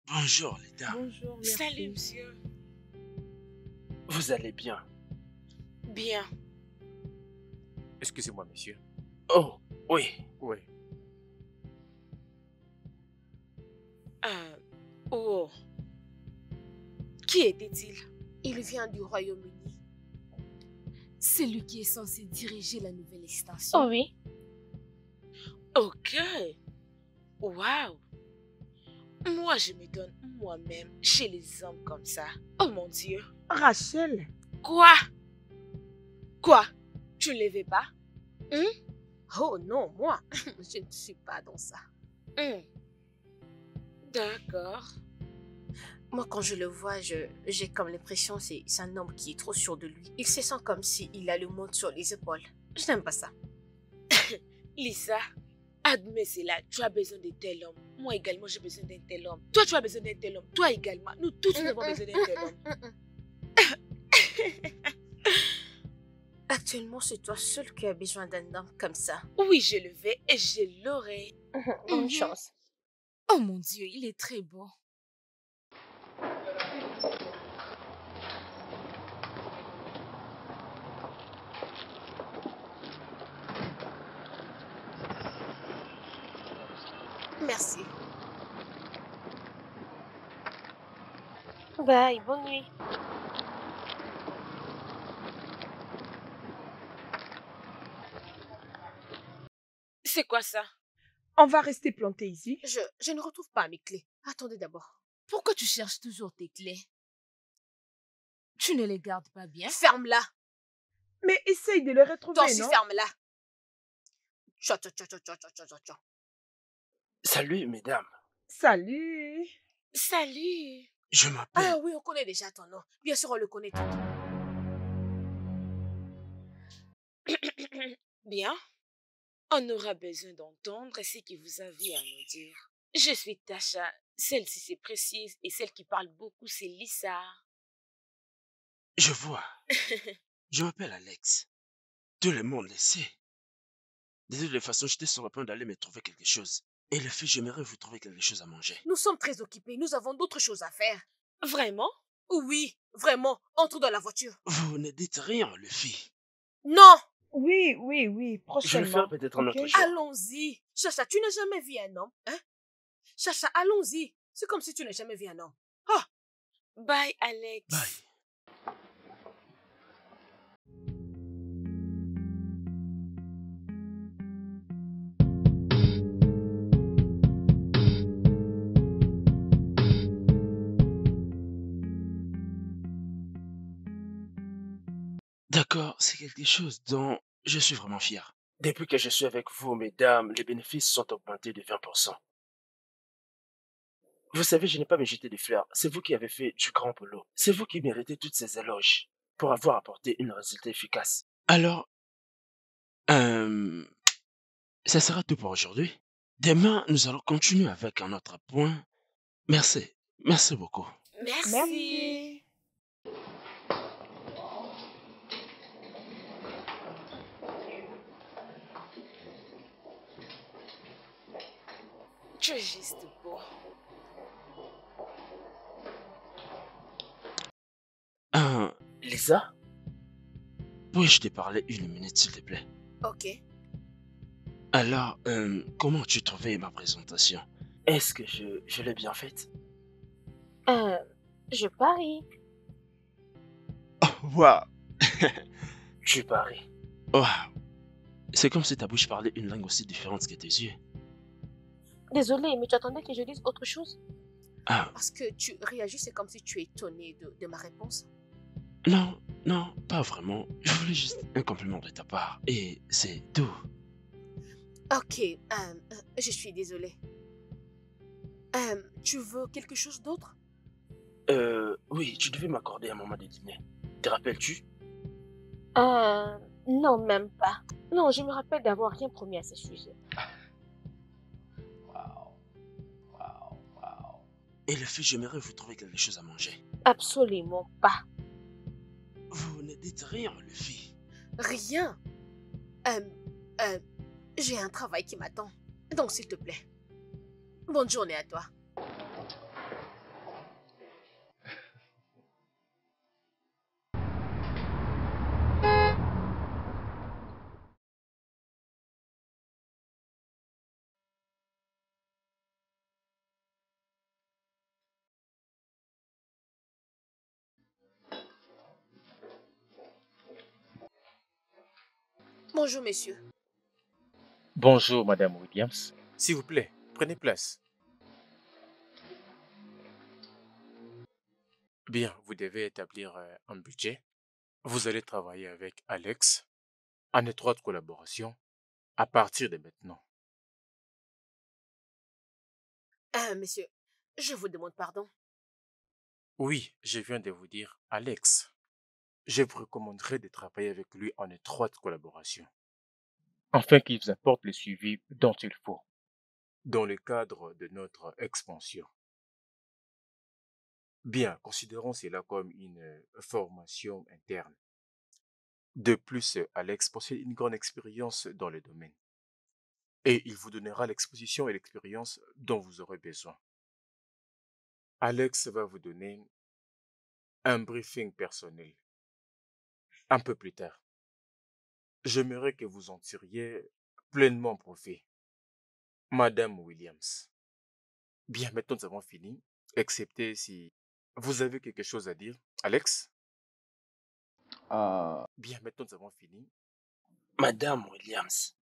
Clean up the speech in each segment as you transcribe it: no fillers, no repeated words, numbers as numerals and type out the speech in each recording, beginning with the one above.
Bonjour les dames. Bonjour, merci. Salut, monsieur. Vous allez bien? Bien. Excusez-moi, monsieur. Oh, oui. Oui. Oh. Qui était-il? Il vient du Royaume-Uni. C'est lui qui est censé diriger la nouvelle extension. Oh oui. Ok. Waouh. Moi, je me donne moi-même chez les hommes comme ça. Oh mon Dieu. Rachel, Quoi? Quoi? Tu ne le veux pas? Oh non, moi, je ne suis pas dans ça. D'accord. Moi, quand je le vois, j'ai comme l'impression que c'est un homme qui est trop sûr de lui. Il se sent comme s'il a le monde sur les épaules. Je n'aime pas ça. Lisa, admets cela. Tu as besoin d'un tel homme. Moi également, j'ai besoin d'un tel homme. Toi, tu as besoin d'un tel homme. Toi également. Nous tous, nous avons besoin d'un tel homme. Actuellement, c'est toi seul qui as besoin d'un homme comme ça. Oui, je le vais et je l'aurai. Bonne chance. Oh mon Dieu, il est très beau. Merci. Bye, bonne nuit. C'est quoi ça? on va rester planté ici. Je ne retrouve pas mes clés. Attendez d'abord. Pourquoi tu cherches toujours tes clés? Tu ne les gardes pas bien? Ferme-la. Mais essaye de les retrouver, Toi aussi, non? ferme-la. Tcha, tcha, tcha, tcha, tcha, tcha, tcha, tcha. Salut mesdames. Salut. Salut. Je m'appelle... Ah oui, on connaît déjà ton nom. Bien sûr, on le connaît tout. Bien. On aura besoin d'entendre ce que vous avez à nous dire. Je suis Tasha. Celle-ci, c'est précise. Et celle qui parle beaucoup, c'est Lisa. Je vois. Je m'appelle Alex. Tout le monde le sait. De toute façon, j'étais sur le point d'aller me trouver quelque chose. Et le fait, j'aimerais vous trouver quelque chose à manger. Nous sommes très occupés. Nous avons d'autres choses à faire. Vraiment? Oui, vraiment. Entre dans la voiture. Vous ne dites rien, le fille. Non! Oui, Je le prochainement. ferai peut-être un Ok. autre jour. Allons-y. Chacha, tu n'as jamais vu un homme, hein? Chacha, allons-y. C'est comme si tu n'as jamais vu un homme. Ah! Bye, Alex. Bye. D'accord, c'est quelque chose dont je suis vraiment fier. Depuis que je suis avec vous, mesdames, les bénéfices sont augmentés de 20%. Vous savez, je n'ai pas me jeter des fleurs. C'est vous qui avez fait du grand boulot. C'est vous qui méritez toutes ces éloges pour avoir apporté une résultat efficace. Alors, ça sera tout pour aujourd'hui. Demain, nous allons continuer avec un autre point. Merci. Merci beaucoup. Merci. Merci. Tu es juste beau. Lisa? Puis-je te parler une minute, s'il te plaît? Ok. Alors, comment as-tu trouvé ma présentation? Est-ce que je l'ai bien faite? Je parie. Oh, waouh! Tu paries. Waouh! C'est comme si ta bouche parlait une langue aussi différente que tes yeux. Désolée, mais tu attendais que je dise autre chose? Ah, Parce que tu réagissais comme si tu es étonné de ma réponse. non, non, pas vraiment. Je voulais juste un compliment de ta part. Et c'est tout. Ok, je suis désolée. Tu veux quelque chose d'autre? Oui, tu devais m'accorder un moment de dîner. Te rappelles-tu? Non, même pas. Non, je me rappelle d'avoir rien promis à ce sujet. Et le fait, j'aimerais vous trouver quelque chose à manger. Absolument pas. Vous ne dites rien, Luffy. Rien. J'ai un travail qui m'attend. Donc, s'il te plaît. Bonne journée à toi. Bonjour, messieurs. Bonjour, Madame Williams. S'il vous plaît, prenez place. Bien, vous devez établir un budget. Vous allez travailler avec Alex en étroite collaboration à partir de maintenant. Messieurs, je vous demande pardon. Oui, je viens de vous dire Alex. Je vous recommanderais de travailler avec lui en étroite collaboration, afin qu'il vous apporte le suivi dont il faut, dans le cadre de notre expansion. Bien, considérons cela comme une formation interne. De plus, Alex possède une grande expérience dans le domaine et il vous donnera l'exposition et l'expérience dont vous aurez besoin. Alex va vous donner un briefing personnel un peu plus tard. J'aimerais que vous en tiriez pleinement profit. Madame Williams. Bien, maintenant nous avons fini, excepté si vous avez quelque chose à dire. Alex? Bien, maintenant nous avons fini. Madame Williams.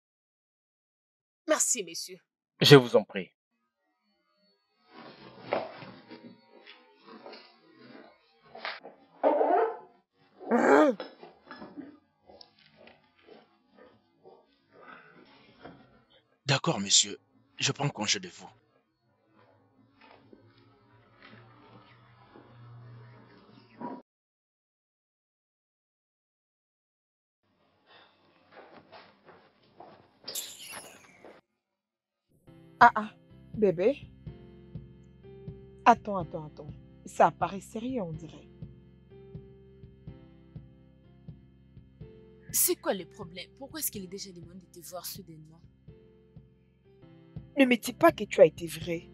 Merci, messieurs. Je vous en prie. D'accord, monsieur. Je prends congé de vous. Bébé. Attends. Ça paraît sérieux, on dirait. C'est quoi le problème? Pourquoi est-ce qu'il est déjà demandé de te voir soudainement? Ne me dis pas que tu as été vrai.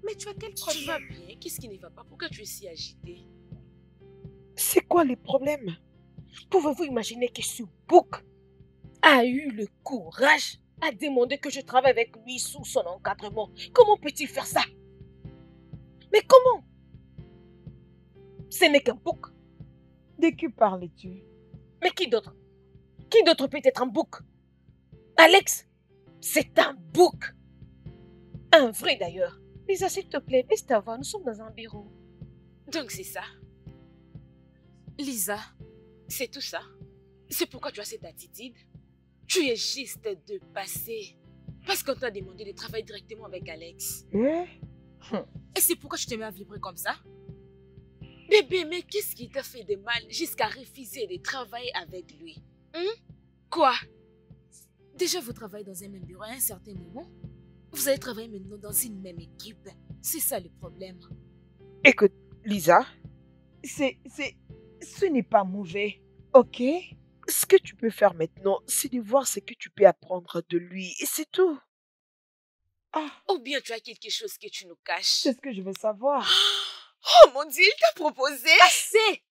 Mais tu as quel problème? Tu vas bien? Qu'est-ce qui ne va pas? Pourquoi tu es si agité? C'est quoi les problèmes? Pouvez-vous imaginer que ce bouc a eu le courage à demander que je travaille avec lui sous son encadrement? Comment peut-il faire ça? Mais comment? Ce n'est qu'un bouc. De qui parles-tu? Mais qui d'autre? Qui d'autre peut être un bouc? Alex, c'est un bouc. Un vrai d'ailleurs. Lisa, s'il te plaît, laisse ta voix, nous sommes dans un bureau. Donc c'est ça. Lisa, c'est tout ça. C'est pourquoi tu as cette attitude. Tu es juste de passer. Parce qu'on t'a demandé de travailler directement avec Alex. Et c'est pourquoi tu te mets à vibrer comme ça? Bébé, mais qu'est-ce qui t'a fait de mal jusqu'à refuser de travailler avec lui? Quoi? Déjà, vous travaillez dans un même bureau à un certain moment. Vous allez travailler maintenant dans une même équipe. C'est ça le problème. Écoute, Lisa, ce n'est pas mauvais, ok? Ce que tu peux faire maintenant, c'est de voir ce que tu peux apprendre de lui, et c'est tout. Ou bien tu as quelque chose que tu nous caches. C'est ce que je veux savoir. Oh mon Dieu, il t'a proposé. Assez!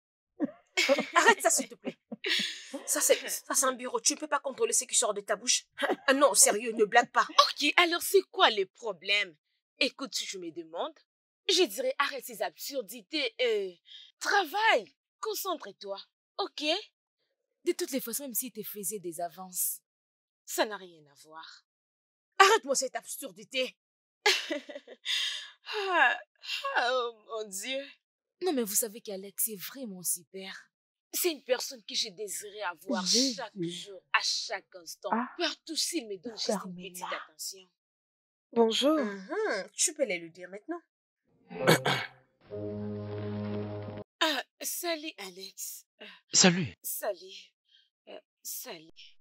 Arrête ça, s'il te plaît. Ça, c'est un bureau. Tu ne peux pas contrôler ce qui sort de ta bouche. Non, sérieux, ne blague pas. Ok, alors c'est quoi le problème? Écoute, si tu me demandes, je dirais arrête ces absurdités et travaille. Concentre-toi, ok? De toutes les façons, même s'il te faisait des avances, ça n'a rien à voir. Arrête-moi cette absurdité. Oh mon Dieu. Non, mais vous savez qu'Alex est vraiment super. C'est une personne que j'ai désiré avoir chaque jour, à chaque instant. Partout s'il me donne juste une petite attention. Bonjour. Tu peux les lui dire maintenant. Salut Alex. Salut. Salut. Salut.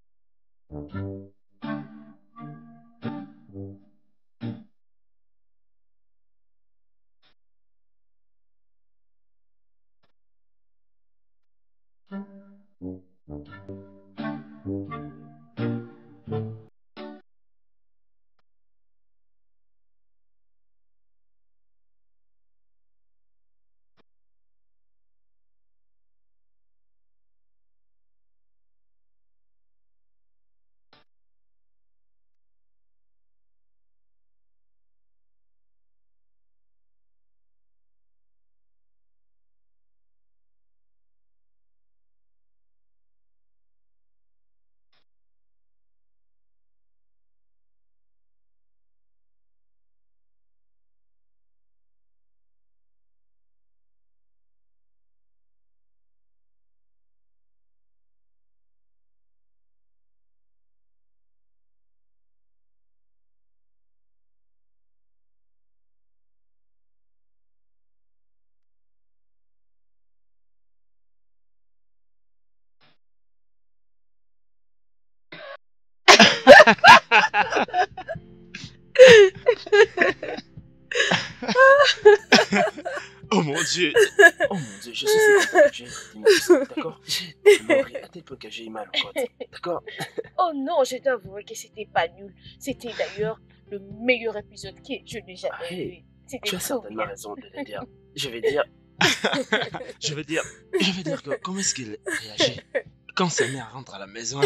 Oh mon Dieu. Oh mon Dieu, je suis si content que tu aies traité mes poussins, d'accord? J'ai tellement ri à tel point que j'ai eu mal au côte, d'accord? Oh non, je dois avouer que c'était pas nul. C'était d'ailleurs le meilleur épisode que je n'ai jamais Hey, vu. C'était tu as trop certainement bien. raison de le dire. Je vais dire, Je veux dire que comment est-ce qu'il réagit quand sa mère rentre à la maison?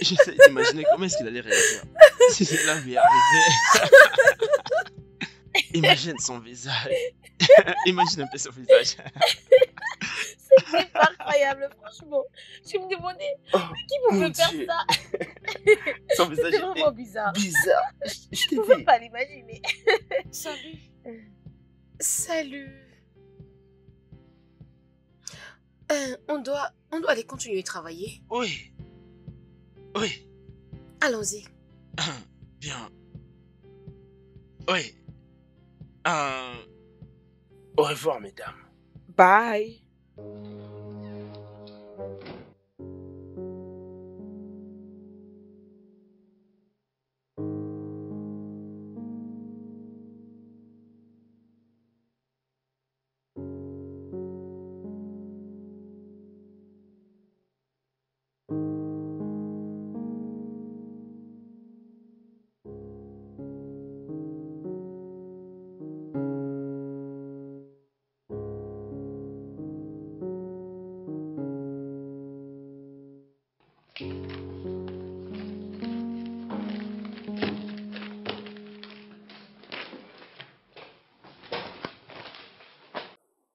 J'essaie d'imaginer comment est-ce qu'il allait réagir si cela lui arrivait. Imagine son visage. Imagine un peu son visage. C'était pas incroyable, franchement. Je me demandais oh qui mon pouvait faire Dieu, ça. son visage C'était était vraiment bizarre. bizarre. Je Je t'ai pouvais dit. pas l'imaginer. Salut. Salut. On doit aller continuer à travailler. Oui. Oui. Allons-y. Bien. Oui. Au revoir, mesdames. Bye.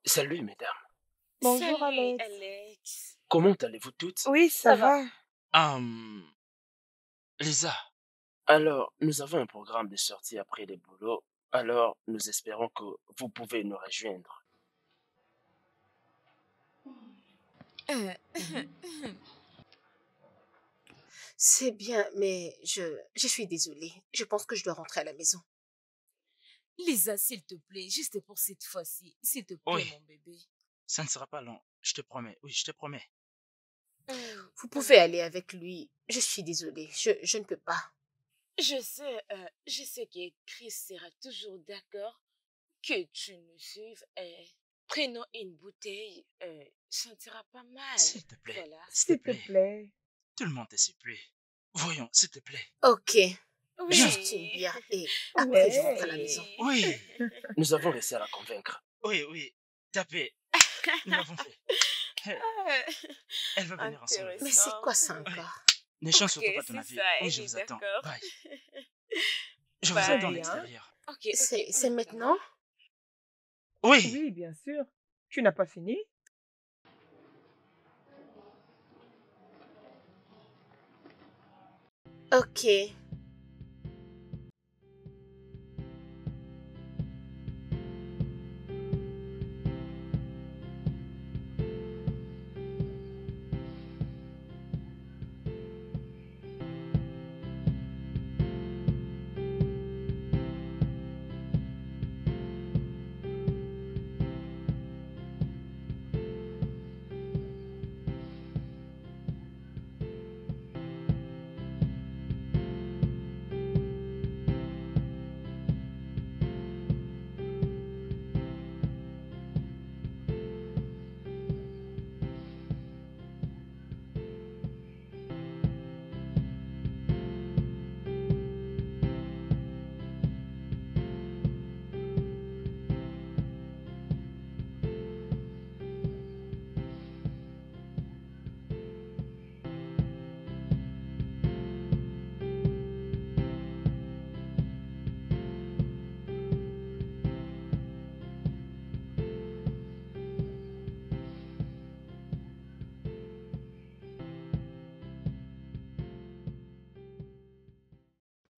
Salut, mesdames. Bonjour, Salut, Alex. Alex. Comment allez-vous toutes? Oui, ça va. Lisa. Alors, nous avons un programme de sortie après les boulots. Alors, nous espérons que vous pouvez nous rejoindre. C'est bien, mais je suis désolée. Je pense que je dois rentrer à la maison. Lisa, s'il te plaît, juste pour cette fois-ci. S'il te plaît, Oui. mon bébé. Ça ne sera pas long. Je te promets. Oui, je te promets. Vous pouvez aller avec lui. Je suis désolée. Je ne peux pas. Je sais que Chris sera toujours d'accord que tu nous suives. Prenons une bouteille. Ça ne sera pas mal. S'il te plaît. Voilà. S'il te S'il te plaît. plaît. Tout le monde te supplie. Voyons, s'il te plaît. Ok. Oui. Juste une bière et après je rentre à la Ouais. maison. Oui. Nous avons réussi à la convaincre. Oui, oui. Tapez. Nous l'avons fait. Elle va venir ensemble. Mais c'est quoi ça encore? Ne change surtout Ok, pas ton c'est avis. ça, Oui, elle je est vous attends. d'accord. Bye. Je vous Bye. attends à Bien. l'extérieur. Ok. C'est maintenant? Oui. Oui, bien sûr. Tu n'as pas fini? Ok.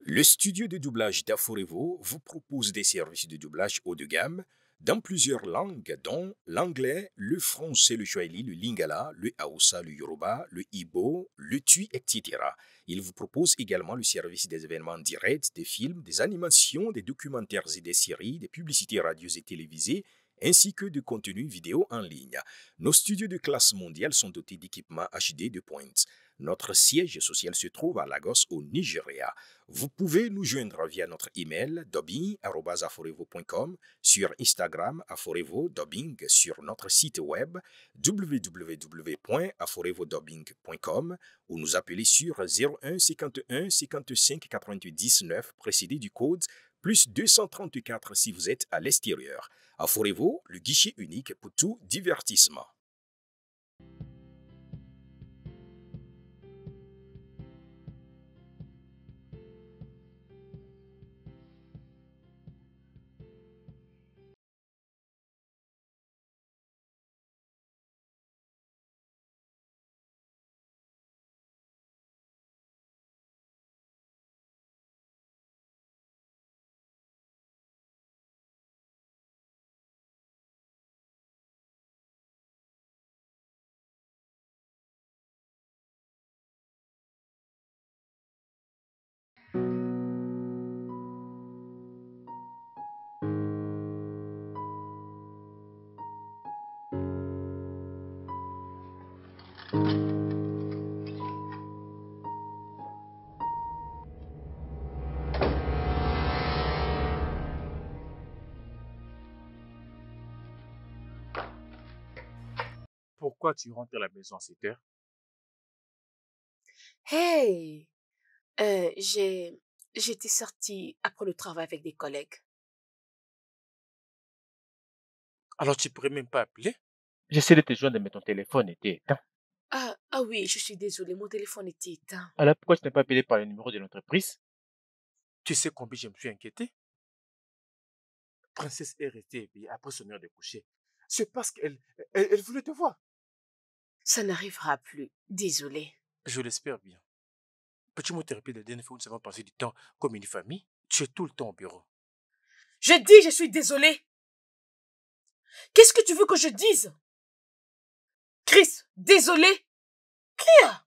Le studio de doublage d'Aforevo vous propose des services de doublage haut de gamme dans plusieurs langues, dont l'anglais, le français, le swahili, le lingala, le hausa, le yoruba, le ibo, le tui, etc. Il vous propose également le service des événements directs, des films, des animations, des documentaires et des séries, des publicités radios et télévisées, ainsi que de contenus vidéo en ligne. Nos studios de classe mondiale sont dotés d'équipements HD de pointe. Notre siège social se trouve à Lagos, au Nigeria. Vous pouvez nous joindre via notre email dubbing@aforevo.com, sur Instagram Aforevo Dubbing, sur notre site web www.aforevodubbing.com ou nous appeler sur 01 51 55 99 précédé du code plus 234 si vous êtes à l'extérieur. Aforevo, le guichet unique pour tout divertissement. Pourquoi tu rentres à la maison à 7 heures? Hey, euh, j'ai, j'étais sortie après le travail avec des collègues. Alors tu pourrais même pas appeler? J'essaie de te joindre, mais ton téléphone était éteint. Ah oui, je suis désolée, mon téléphone était éteint. Alors pourquoi tu n'as pas appelé par le numéro de l'entreprise? Tu sais combien je me suis inquiété? Princesse est restée éveillée après son heure de coucher. C'est parce qu'elle voulait te voir. Ça n'arrivera plus, désolée. Je l'espère bien. Peux-tu me te rappeler la dernière fois où nous avons passé du temps comme une famille? Tu es tout le temps au bureau. Je dis, je suis désolée. Qu'est-ce que tu veux que je dise? Chris, désolée. Kia.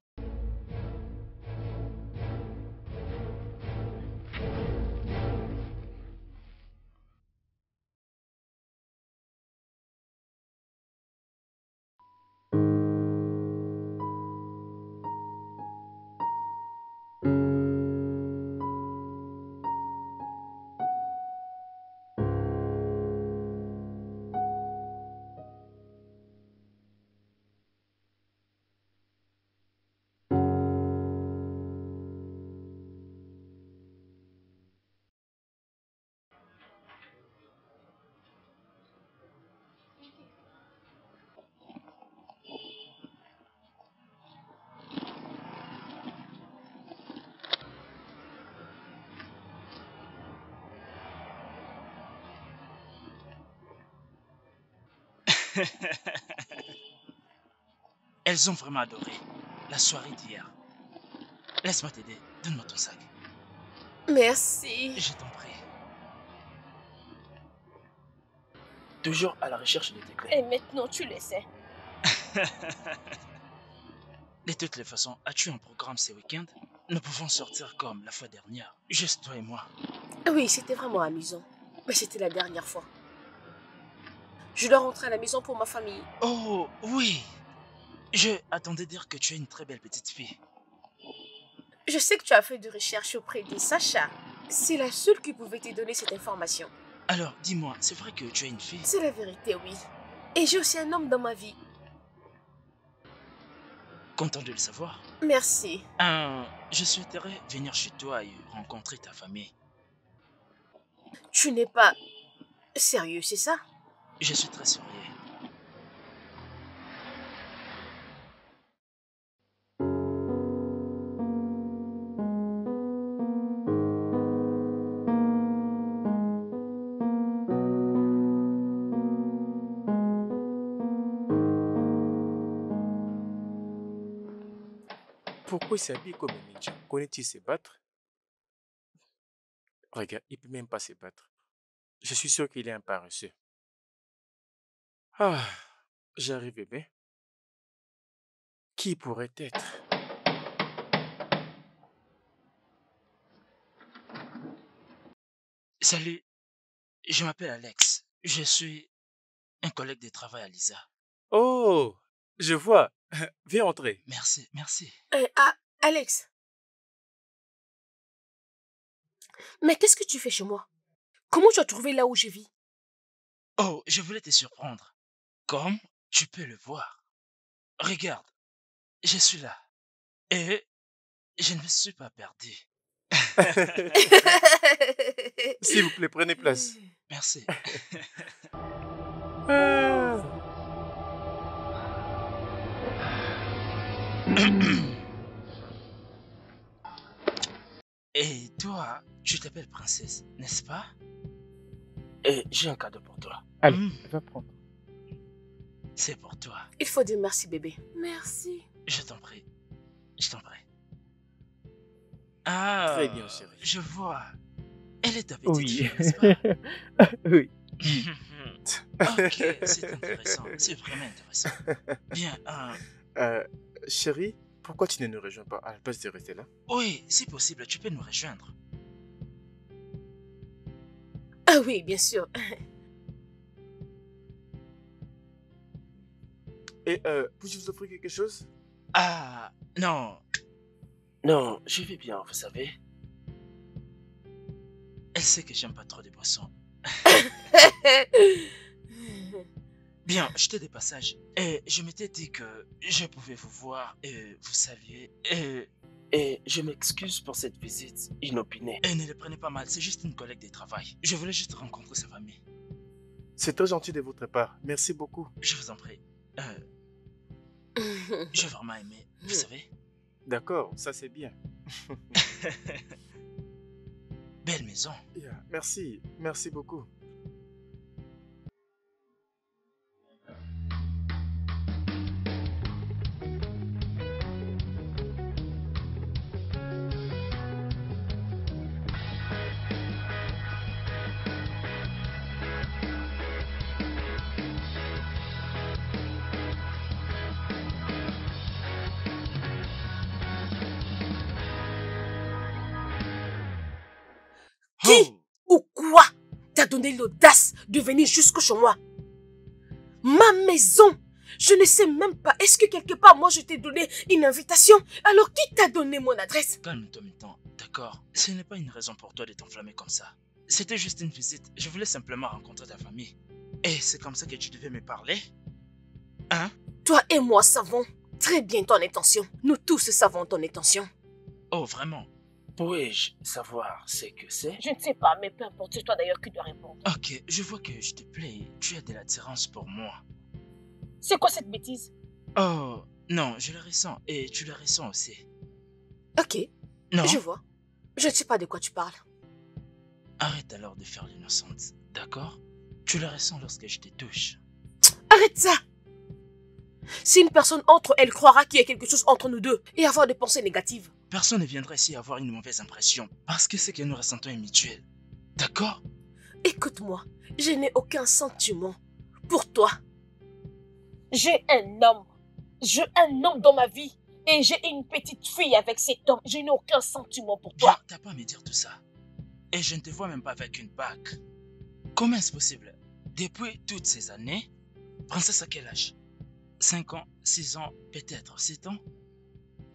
Elles ont vraiment adoré la soirée d'hier. Laisse-moi t'aider. Donne-moi ton sac. Merci. Je t'en prie. Toujours à la recherche de tes clés. Et maintenant, tu le sais. De toutes les façons, as-tu un programme ce week-end? Nous pouvons sortir comme la fois dernière. Juste toi et moi. Oui, c'était vraiment amusant. Mais c'était la dernière fois. Je dois rentrer à la maison pour ma famille. Oh, oui. Je attendais dire que tu es une très belle petite fille. Je sais que tu as fait de recherches auprès de Sacha. C'est la seule qui pouvait te donner cette information. Alors, dis-moi, c'est vrai que tu es une fille? C'est la vérité, oui. Et j'ai aussi un homme dans ma vie. Content de le savoir. Merci. Je souhaiterais venir chez toi et rencontrer ta famille. Tu n'es pas sérieux, c'est ça? Je suis très sérieux. Pourquoi il s'habille comme un ninja? Connaît-il se battre? Regarde, il peut même pas se battre. Je suis sûr qu'il est un paresseux. Ah, j'arrive bébé. Qui pourrait être? Salut, je m'appelle Alex. Je suis Un collègue de travail à Lisa. Oh, je vois. Viens entrer. Merci, merci. Alex. Mais qu'est-ce que tu fais chez moi? Comment tu as trouvé là où je vis? Oh, je voulais te surprendre. Comme tu peux le voir. Regarde, je suis là. Et je ne me suis pas perdu. S'il vous plaît, prenez place. Merci. Et toi, tu t'appelles Princesse, n'est-ce pas? Et j'ai un cadeau pour toi. Allez, va prendre. C'est pour toi. Il faut dire merci, bébé. Merci. Je t'en prie. Je t'en prie. Ah, Très bien, chérie. Je vois. Elle est ta petite Oui. fille, n'est-ce pas? Oui. Ok, c'est intéressant. C'est vraiment intéressant. Bien, Chérie, pourquoi tu ne nous rejoins pas à la place de rester là? oui, si possible, tu peux nous rejoindre. Ah oui, bien sûr. Et puis-je vous offrir quelque chose? Ah, non. Non, je vais bien, vous savez. Elle sait que j'aime pas trop de boissons. Bien, j'étais de passage. Et je m'étais dit que je pouvais vous voir et vous saluer. Et je m'excuse pour cette visite inopinée. Et ne le prenez pas mal, c'est juste une collègue de travail. Je voulais juste rencontrer sa famille. C'est très gentil de votre part. Merci beaucoup. Je vous en prie. J'ai vraiment aimé, vous savez. D'accord, ça c'est bien. Belle maison. Yeah, merci, merci beaucoup. Qui ou quoi t'a donné l'audace de venir jusque chez moi? Ma maison. Je ne sais même pas. Est-ce que quelque part, moi, je t'ai donné une invitation? Alors, qui t'a donné mon adresse? Calme-toi maintenant, d'accord? Ce n'est pas une raison pour toi de t'enflammer comme ça. C'était juste une visite. Je voulais simplement rencontrer ta famille. Et c'est comme ça que tu devais me parler? Hein? Toi et moi savons très bien ton intention. Nous tous savons ton intention. Oh, vraiment? Puis-je savoir ce que c'est? Je ne sais pas, mais peu importe, c'est toi d'ailleurs qui dois répondre. Ok, je vois que je te plais. Tu as de l'attirance pour moi. C'est quoi cette bêtise? Oh, non, je le ressens. Et tu le ressens aussi. Ok, Non? je vois. Je ne sais pas de quoi tu parles. Arrête alors de faire l'innocente, d'accord? Tu le ressens lorsque je te touche. Arrête ça! Si une personne entre, elle croira qu'il y a quelque chose entre nous deux et avoir des pensées négatives. Personne ne viendra ici avoir une mauvaise impression parce que ce que nous ressentons est mutuel. D'accord? Écoute-moi, je n'ai aucun sentiment pour toi. J'ai un homme. J'ai un homme dans ma vie. Et j'ai une petite fille avec cet homme. Je n'ai aucun sentiment pour toi. T'as pas à me dire tout ça. Et je ne te vois même pas avec une bague. Comment est-ce possible? Depuis toutes ces années, princesse à quel âge? 5 ans, 6 ans, peut-être 7 ans?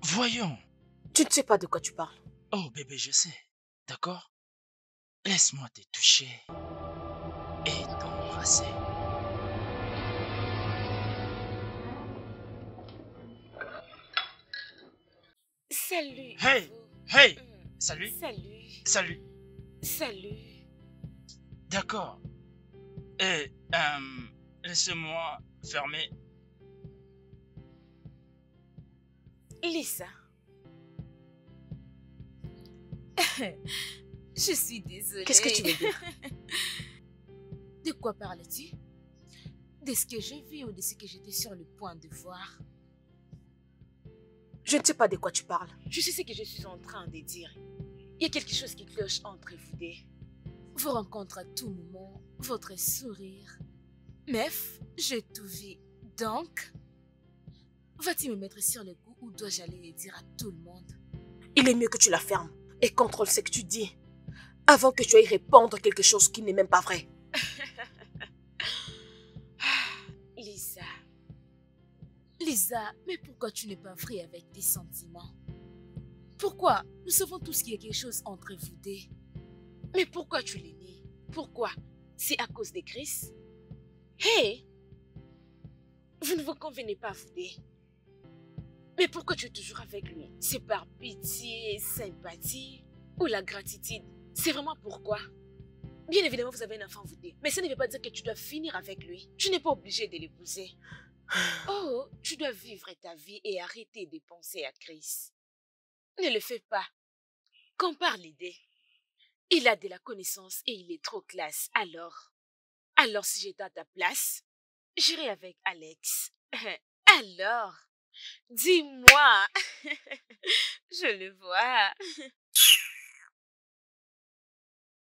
Voyons. Tu ne sais pas de quoi tu parles. Oh bébé, je sais. D'accord? Laisse-moi te toucher et t'embrasser. Salut. Hey! Ivo. Hey! Salut! Salut. Salut! Salut. D'accord. Et, laissez-moi fermer. Lisa. Je suis désolée. Qu'est-ce que tu veux dire? De quoi parles-tu? De ce que j'ai vu ou de ce que j'étais sur le point de voir? Je ne sais pas de quoi tu parles. Je sais ce que je suis en train de dire. Il y a quelque chose qui cloche entre vous deux. Vos rencontres à tout moment, votre sourire. Meuf, j'ai tout vu. Donc, vas-tu me mettre sur le coup ou dois-je aller le dire à tout le monde? Il est mieux que tu la fermes et contrôle ce que tu dis avant que tu ailles répandre quelque chose qui n'est même pas vrai. Lisa, mais pourquoi tu n'es pas vrai avec tes sentiments? Pourquoi? Nous savons tous qu'il y a quelque chose entre vous deux. Mais pourquoi tu les nies? Pourquoi? C'est à cause de Chris? Hey! Vous ne vous convenez pas, vous deux. Mais pourquoi tu es toujours avec lui? C'est par pitié, sympathie ou la gratitude? C'est vraiment pourquoi? Bien évidemment, vous avez un enfant, vous deux. Mais ça ne veut pas dire que tu dois finir avec lui. Tu n'es pas obligé de l'épouser. Oh, tu dois vivre ta vie et arrêter de penser à Chris. Ne le fais pas. Compare les deux. Il a de la connaissance et il est trop classe. Alors si j'étais à ta place, j'irais avec Alex. Alors, dis-moi. Je le vois.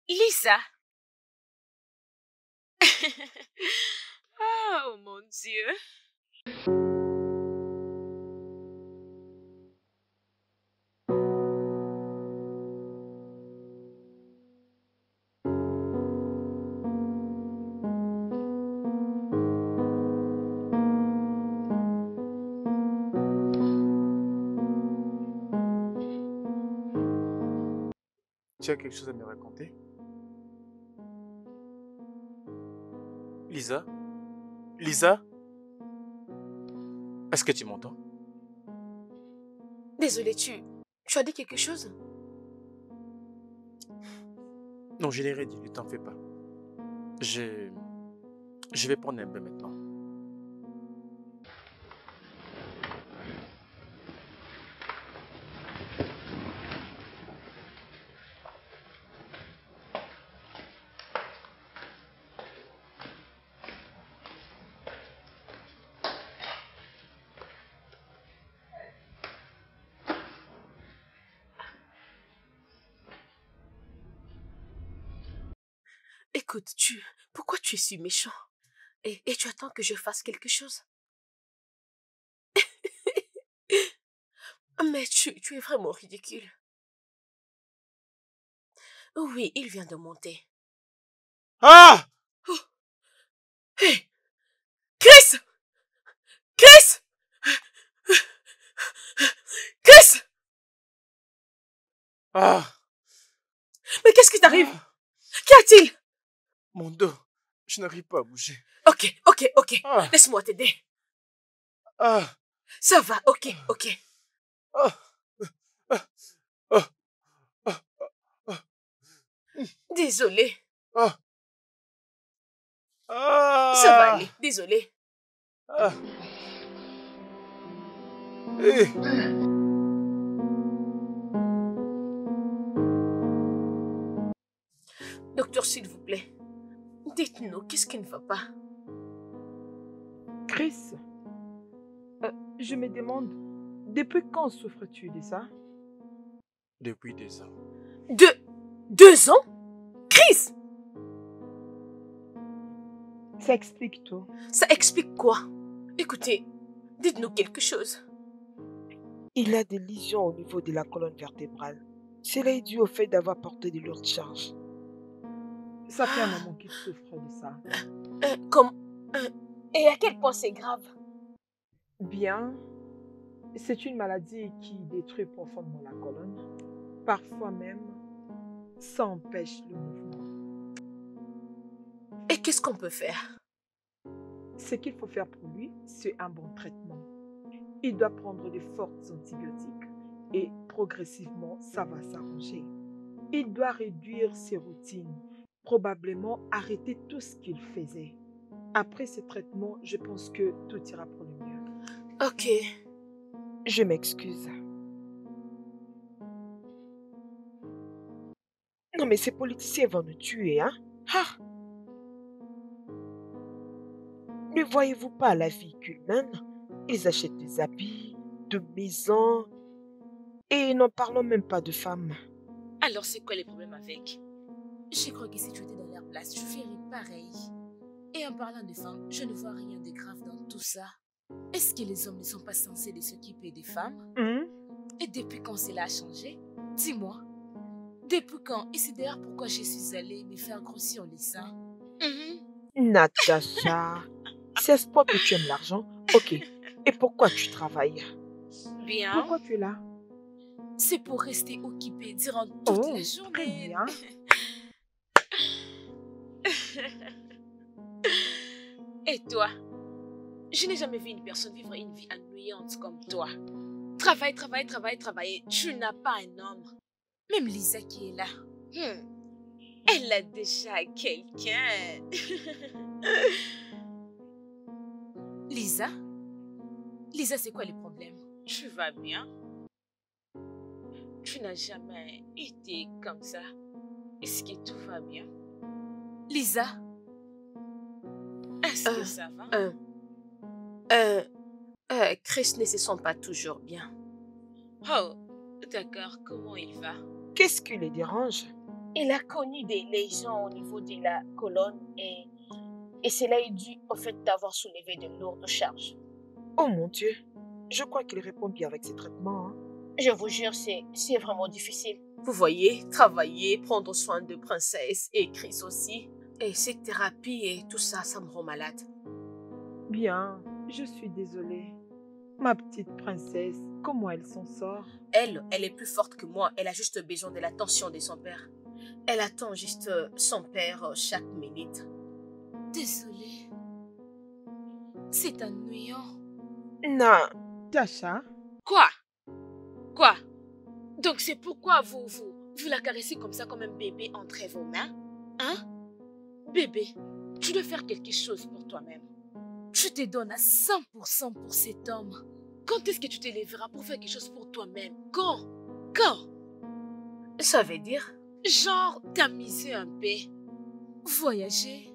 Lisa. Oh mon Dieu. Tu as quelque chose à me raconter? Lisa? Lisa? Est-ce que tu m'entends? Désolée, tu as dit quelque chose? Non, je l'ai dit, ne t'en fais pas. Je vais prendre un bain maintenant. Écoute, pourquoi tu es si méchant? Et tu attends que je fasse quelque chose? Mais tu es vraiment ridicule. Oui, il vient de monter. Ah! Oh. Hé! Chris! Chris! Chris! Ah! Mais qu'est-ce qui t'arrive? Ah. Qu'y a-t-il? Mon dos, je n'arrive pas à bouger. Ok. Ah. Laisse-moi t'aider. Ah. Ça va, ok. Ah. Ah. Ah. Ah. Désolée. Ah. Ah. Ça va aller, désolée. Ah. Eh. Docteur, s'il vous plaît, dites-nous, qu'est-ce qui ne va pas? Chris, je me demande, depuis quand souffres-tu de ça? Depuis 2 ans. 2 ans? Chris! Ça explique tout. Ça explique quoi? Écoutez, dites-nous quelque chose. Il a des lésions au niveau de la colonne vertébrale. Cela est dû au fait d'avoir porté de lourdes charges. Ça fait un moment qu'il souffre de ça. Et à quel point c'est grave? Bien, c'est une maladie qui détruit profondément la colonne. Parfois même, ça empêche le mouvement. Et qu'est-ce qu'on peut faire? Ce qu'il faut faire pour lui, c'est un bon traitement. Il doit prendre de fortes antibiotiques et progressivement, ça va s'arranger. Il doit réduire ses routines, probablement arrêter tout ce qu'il faisait. Après ce traitement, je pense que tout ira pour le mieux. Ok. Je m'excuse. Non mais ces politiciens vont nous tuer, hein? Ah! Ne voyez-vous pas la vie humaine? Ils achètent des habits, de maisons, et n'en parlons même pas de femmes. Alors c'est quoi les problèmes avec? Je crois que si tu étais dans leur place, tu ferais pareil. Et en parlant de femmes, je ne vois rien de grave dans tout ça. Est-ce que les hommes ne sont pas censés de s'occuper des femmes? Et depuis quand cela a changé? Dis-moi. Depuis quand? Et c'est d'ailleurs pourquoi je suis allée me faire grossir les seins. Natacha, c'est ce point que tu aimes l'argent? Ok, Et pourquoi tu travailles? Bien. Pourquoi tu es là? C'est pour rester occupée durant toute la Très journée. bien. Et toi? Je n'ai jamais vu une personne vivre une vie ennuyante comme toi. Travail, travail, travail, travail. Tu n'as pas un homme. Même Lisa qui est là. Elle a déjà quelqu'un. Lisa? Lisa, c'est quoi le problème? Tu vas bien? Tu n'as jamais été comme ça. Est-ce que tout va bien? Lisa? Est-ce que ça va? Chris ne se sent pas toujours bien. Oh, d'accord. Comment il va? Qu'est-ce qui les dérange? Il a connu des lésions au niveau de la colonne et cela est dû au fait d'avoir soulevé de lourdes charges. Oh mon Dieu, je crois qu'il répond bien avec ses traitements. Hein. Je vous jure, c'est vraiment difficile. Vous voyez, travailler, prendre soin de Princesse et Chris aussi. Et cette thérapie et tout ça, ça me rend malade. Bien, je suis désolée. Ma petite princesse, comment elle s'en sort? Elle est plus forte que moi. Elle a juste besoin de l'attention de son père. Elle attend juste son père chaque minute. Désolée. C'est ennuyant. Non. Tasha? Quoi? Quoi? Donc c'est pourquoi vous la caressez comme ça, comme un bébé entre vos mains? Hein? Bébé, tu dois faire quelque chose pour toi-même. Tu te donnes à 100% pour cet homme. Quand est-ce que tu te lèveras pour faire quelque chose pour toi-même? Quand? Ça veut dire? Genre t'amuser un peu. Voyager.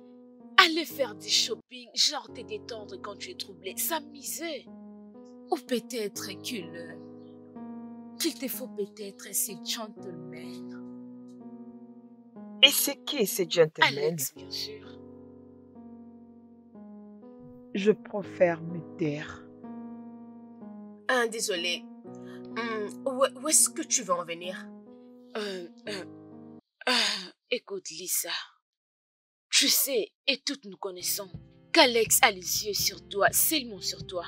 Aller faire du shopping. Genre te détendre quand tu es troublé. S'amuser. Ou peut-être qu'il te faut peut-être ces gentlemen. Et c'est qui ces gentlemen? Alex, bien sûr. Je préfère me taire. Désolé. Où est-ce que tu veux en venir? Écoute, Lisa. Tu sais, et toutes nous connaissons, qu'Alex a les yeux sur toi, seulement sur toi.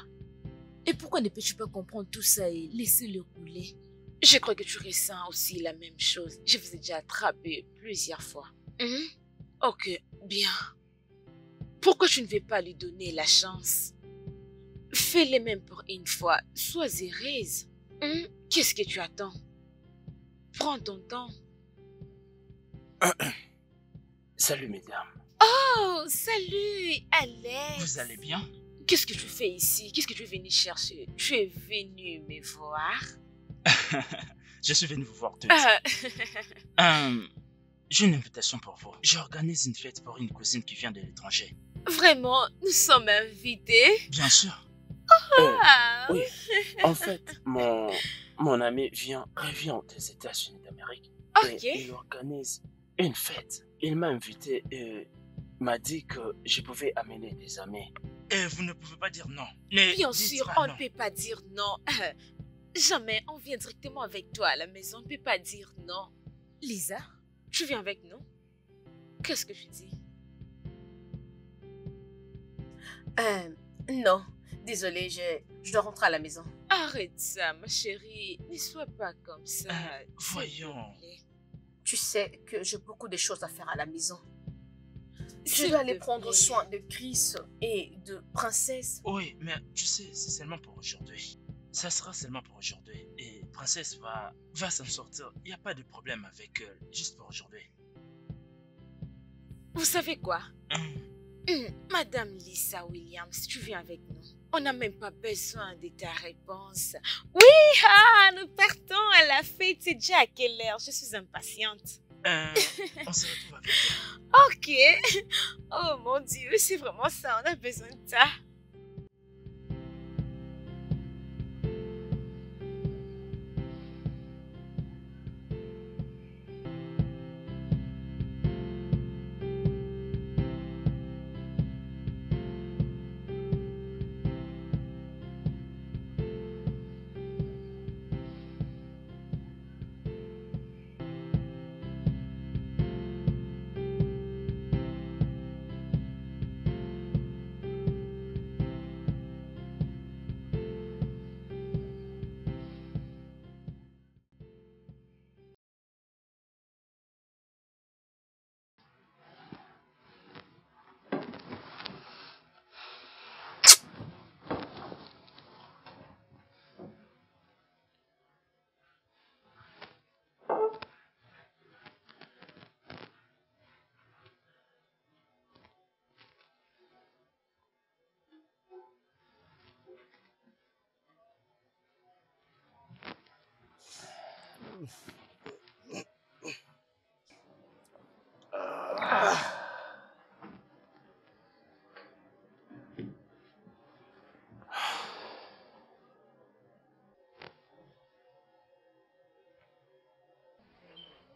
Et pourquoi ne peux-tu pas comprendre tout ça et laisser le rouler? Je crois que tu ressens aussi la même chose. Je vous ai déjà attrapé plusieurs fois. Ok, bien. Pourquoi tu ne veux pas lui donner la chance? Fais-le même pour une fois. Sois heureuse. Qu'est-ce que tu attends? Prends ton temps. Salut, mesdames. Oh, salut, Alex. Vous allez bien? Qu'est-ce que tu fais ici? Qu'est-ce que tu es venu chercher? Tu es venu me voir? Je suis venu vous voir toutes. J'ai une invitation pour vous. J'organise une fête pour une cousine qui vient de l'étranger. Vraiment, nous sommes invités? Bien sûr. Oui, en fait, mon ami revient des États-Unis d'Amérique. Ok. Et il organise une fête. Il m'a invité et m'a dit que je pouvais amener des amis. Et vous ne pouvez pas dire non. Bien sûr, on ne peut pas dire non. Jamais, on vient directement avec toi à la maison, on ne peut pas dire non. Lisa, tu viens avec nous? Qu'est-ce que tu dis? Non. Désolée, je dois rentrer à la maison. Arrête ça, ma chérie. Ne sois pas comme ça. Voyons. Tu sais que j'ai beaucoup de choses à faire à la maison. Je S'il dois aller te prendre plaît. soin de Chris et de Princesse. Oui, mais tu sais, c'est seulement pour aujourd'hui. Ça sera seulement pour aujourd'hui. Et Princesse va s'en sortir. Il n'y a pas de problème avec elle. Juste pour aujourd'hui. Vous savez quoi? Madame Lisa Williams, tu viens avec nous. On n'a même pas besoin de ta réponse. Oui, nous partons à la fête. C'est déjà à quelle heure? Je suis impatiente. On se retrouve avec toi. Ok. Oh mon Dieu, c'est vraiment ça. On a besoin de ça.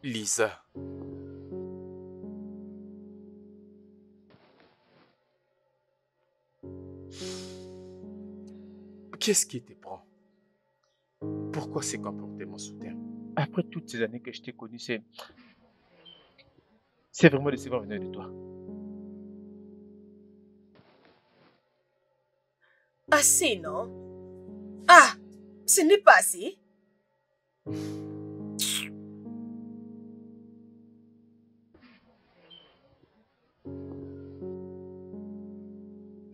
Lisa. Qu'est-ce qui te prend? Pourquoi ces comportements soudains? Après toutes ces années que je t'ai connu, c'est vraiment décevant venir de toi. Assez, non? Ah, ce n'est pas assez.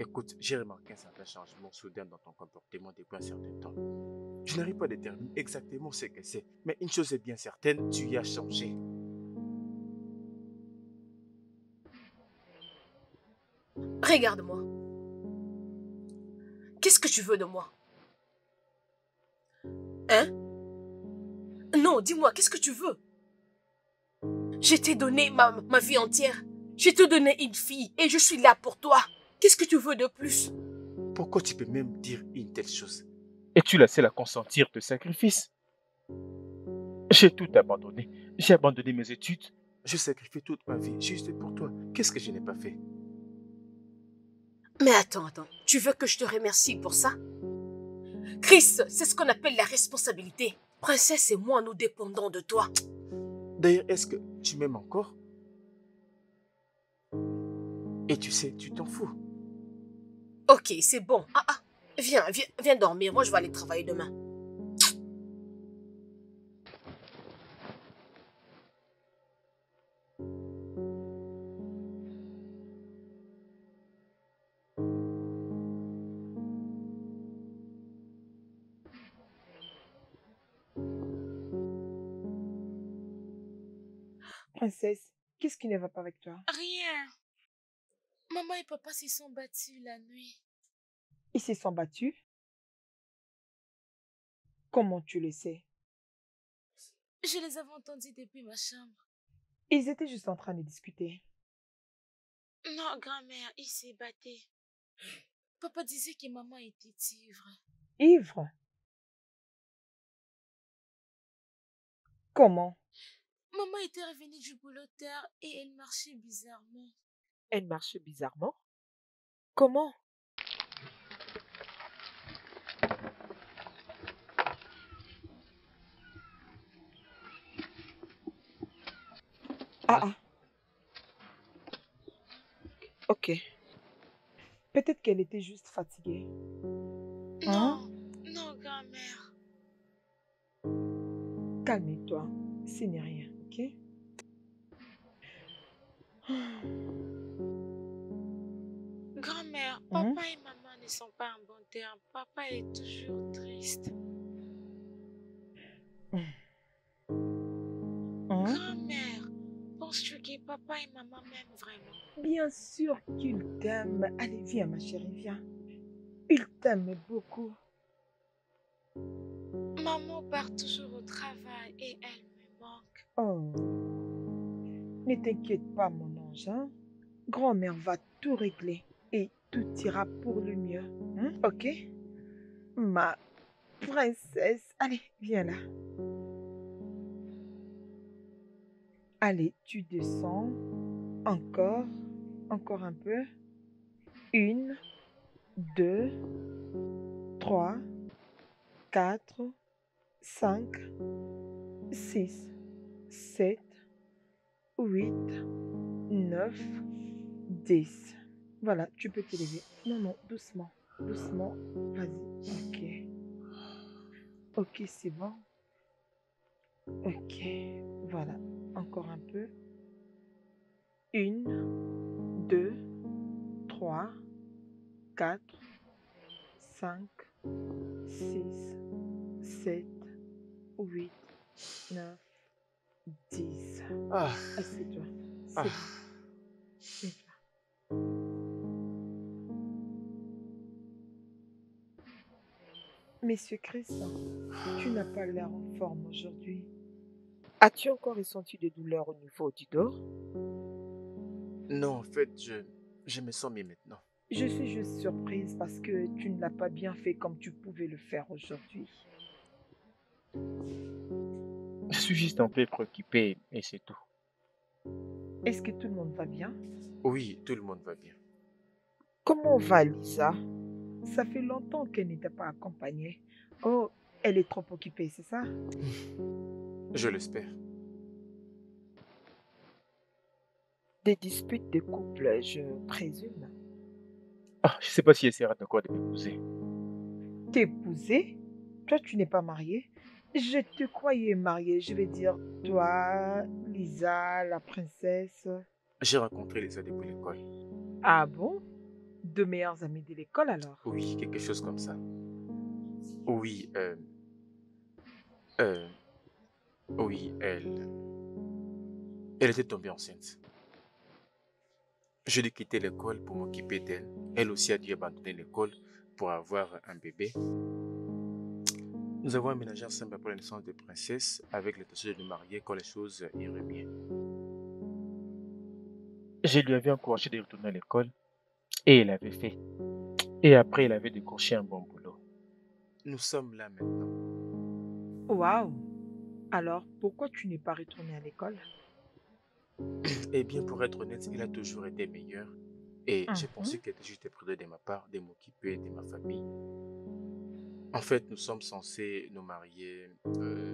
Écoute, j'ai remarqué un certain changement soudain dans ton comportement depuis un certain temps. Je n'arrive pas à déterminer exactement ce que c'est, mais une chose est bien certaine, tu y as changé. Regarde-moi. Qu'est-ce que tu veux de moi? Hein? Non, dis-moi, qu'est-ce que tu veux? Je t'ai donné ma vie entière. Je t'ai donné une fille et je suis là pour toi. Qu'est-ce que tu veux de plus? Pourquoi tu peux même dire une telle chose? Es-tu la seule à consentir de sacrifice? J'ai tout abandonné. J'ai abandonné mes études. Je sacrifie toute ma vie juste pour toi. Qu'est-ce que je n'ai pas fait? Mais attends. Tu veux que je te remercie pour ça? Chris, c'est ce qu'on appelle la responsabilité. Princesse et moi, nous dépendons de toi. D'ailleurs, est-ce que tu m'aimes encore? Et tu sais, tu t'en fous. Ok, c'est bon. Viens dormir. Moi, je vais aller travailler demain. Princesse, qu'est-ce qui ne va pas avec toi? Rien. Maman et papa se sont battus la nuit. Ils se sont battus? Comment tu le sais? Je les avais entendus depuis ma chambre. Ils étaient juste en train de discuter. Non, grand-mère, ils se battaient. Papa disait que maman était ivre. Ivre? Comment? Maman était revenue du boulot tard et elle marchait bizarrement. Elle marche bizarrement. Comment? Ah. Ok. Peut-être qu'elle était juste fatiguée. Non, non, grand-mère. Calme-toi. Ce n'est rien, ok? Grand-mère, papa et maman ne sont pas en bon terme. Papa est toujours triste. Grand-mère, penses-tu que papa et maman m'aiment vraiment? Bien sûr qu'il t'aime. Allez, viens, ma chérie, viens. Il t'aime beaucoup. Maman part toujours au travail et elle me manque. Oh, ne t'inquiète pas, mon ange. Hein? Grand-mère va tout régler et tout ira pour le mieux. Hein? Ok? Ma princesse. Allez, viens là. Allez, tu descends. Encore. Encore un peu. 1, 2, 3, 4, 5, 6, 7, 8, 9, 10. Voilà, tu peux te lever. Non, doucement. Doucement. Vas-y. Ok. Ok, c'est bon. Ok. Voilà. Encore un peu. 1, 2, 3, 4, 5, 6, 7, 8, 9, 10. Assieds-toi. C'est bon. Mets-toi. Monsieur Chris, tu n'as pas l'air en forme aujourd'hui. As-tu encore ressenti des douleurs au niveau du dos? Non, en fait, je me sens mieux maintenant. Je suis juste surprise parce que tu ne l'as pas bien fait comme tu pouvais le faire aujourd'hui. Je suis juste un peu préoccupé et c'est tout. Est-ce que tout le monde va bien? Oui, tout le monde va bien. Comment va Lisa? Ça fait longtemps qu'elle ne t'a pas accompagnée. Oh, elle est trop occupée, c'est ça? Je l'espère. Des disputes de couple, je présume. Ah, je sais pas si elle essaiera encore de m'épouser. T'épouser? Toi, tu n'es pas marié? Je te croyais marié, je vais dire toi, Lisa, la princesse. J'ai rencontré Lisa depuis l'école. Ah bon? Deux meilleurs amis de l'école alors? Oui, quelque chose comme ça. Oui, euh, oui, elle était tombée enceinte. Je dû quitter l'école pour m'occuper d'elle. Elle aussi a dû abandonner l'école pour avoir un bébé. Nous avons aménagé ensemble après la naissance de princesse avec l'intention de nous marier quand les choses iraient bien. Je lui avais encouragé de retourner à l'école et elle avait fait. Et après, elle avait décroché un bon boulot. Nous sommes là maintenant. Waouh! Alors, pourquoi tu n'es pas retourné à l'école? Eh bien, pour être honnête, il a toujours été meilleur. Et j'ai Mhm. pensé qu'il était juste prudent de ma part de m'occuper de ma famille. En fait, nous sommes censés nous marier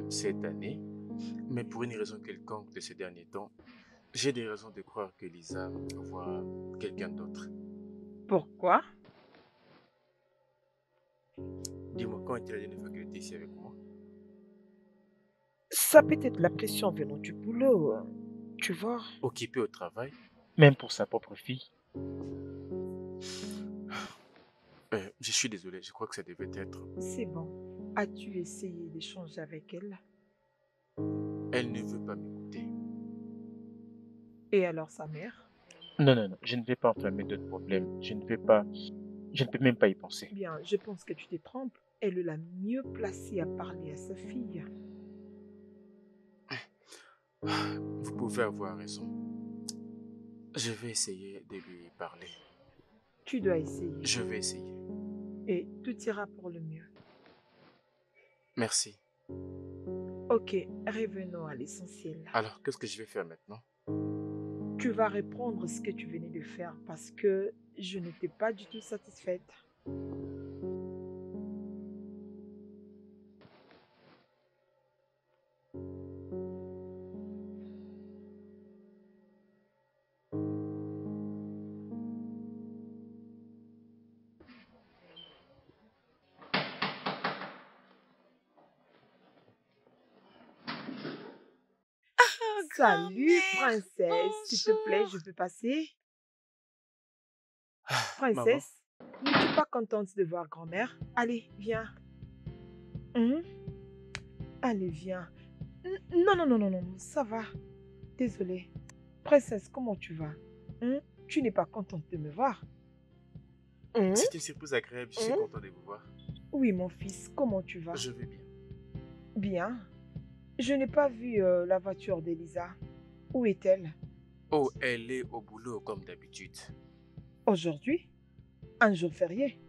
cette année, mais pour une raison quelconque de ces derniers temps, j'ai des raisons de croire que Lisa voit quelqu'un d'autre. Pourquoi? Dis-moi, quand était la dernière fois qu'elle était ici avec moi? Ça peut être la pression venant du boulot, tu vois. Occupée au travail, même pour sa propre fille. Je suis désolé, je crois que ça devait être. C'est bon. As-tu essayé d'échanger avec elle? Elle ne veut pas m'écouter. Et alors sa mère? Non, non, non, je ne vais pas enflammer d'autres problèmes. Je ne peux même pas y penser. Bien, je pense que tu te trompes. Elle est la mieux placée à parler à sa fille. Vous pouvez avoir raison. Je vais essayer de lui parler. Tu dois essayer. Je vais essayer. Et tout ira pour le mieux. Merci. Ok, revenons à l'essentiel. Alors, qu'est-ce que je vais faire maintenant? Tu vas reprendre ce que tu venais de faire parce que je n'étais pas du tout satisfaite. Salut, Grand-mère, princesse. S'il te plaît, bonjour. je peux passer? Maman, Princesse, n'es-tu pas contente de voir grand-mère? Allez, viens. Hum? Allez, viens. Non, non, non, non, non, non, ça va. Désolée. Princesse, comment tu vas? Hum? Tu n'es pas contente de me voir? Hum? c'est une surprise agréable, je suis Hum? content de vous voir. Oui, mon fils, comment tu vas? Je vais bien. Bien. Je n'ai pas vu la voiture d'Elisa. Où est-elle? Oh, elle est au boulot comme d'habitude. Aujourd'hui? Un jour férié?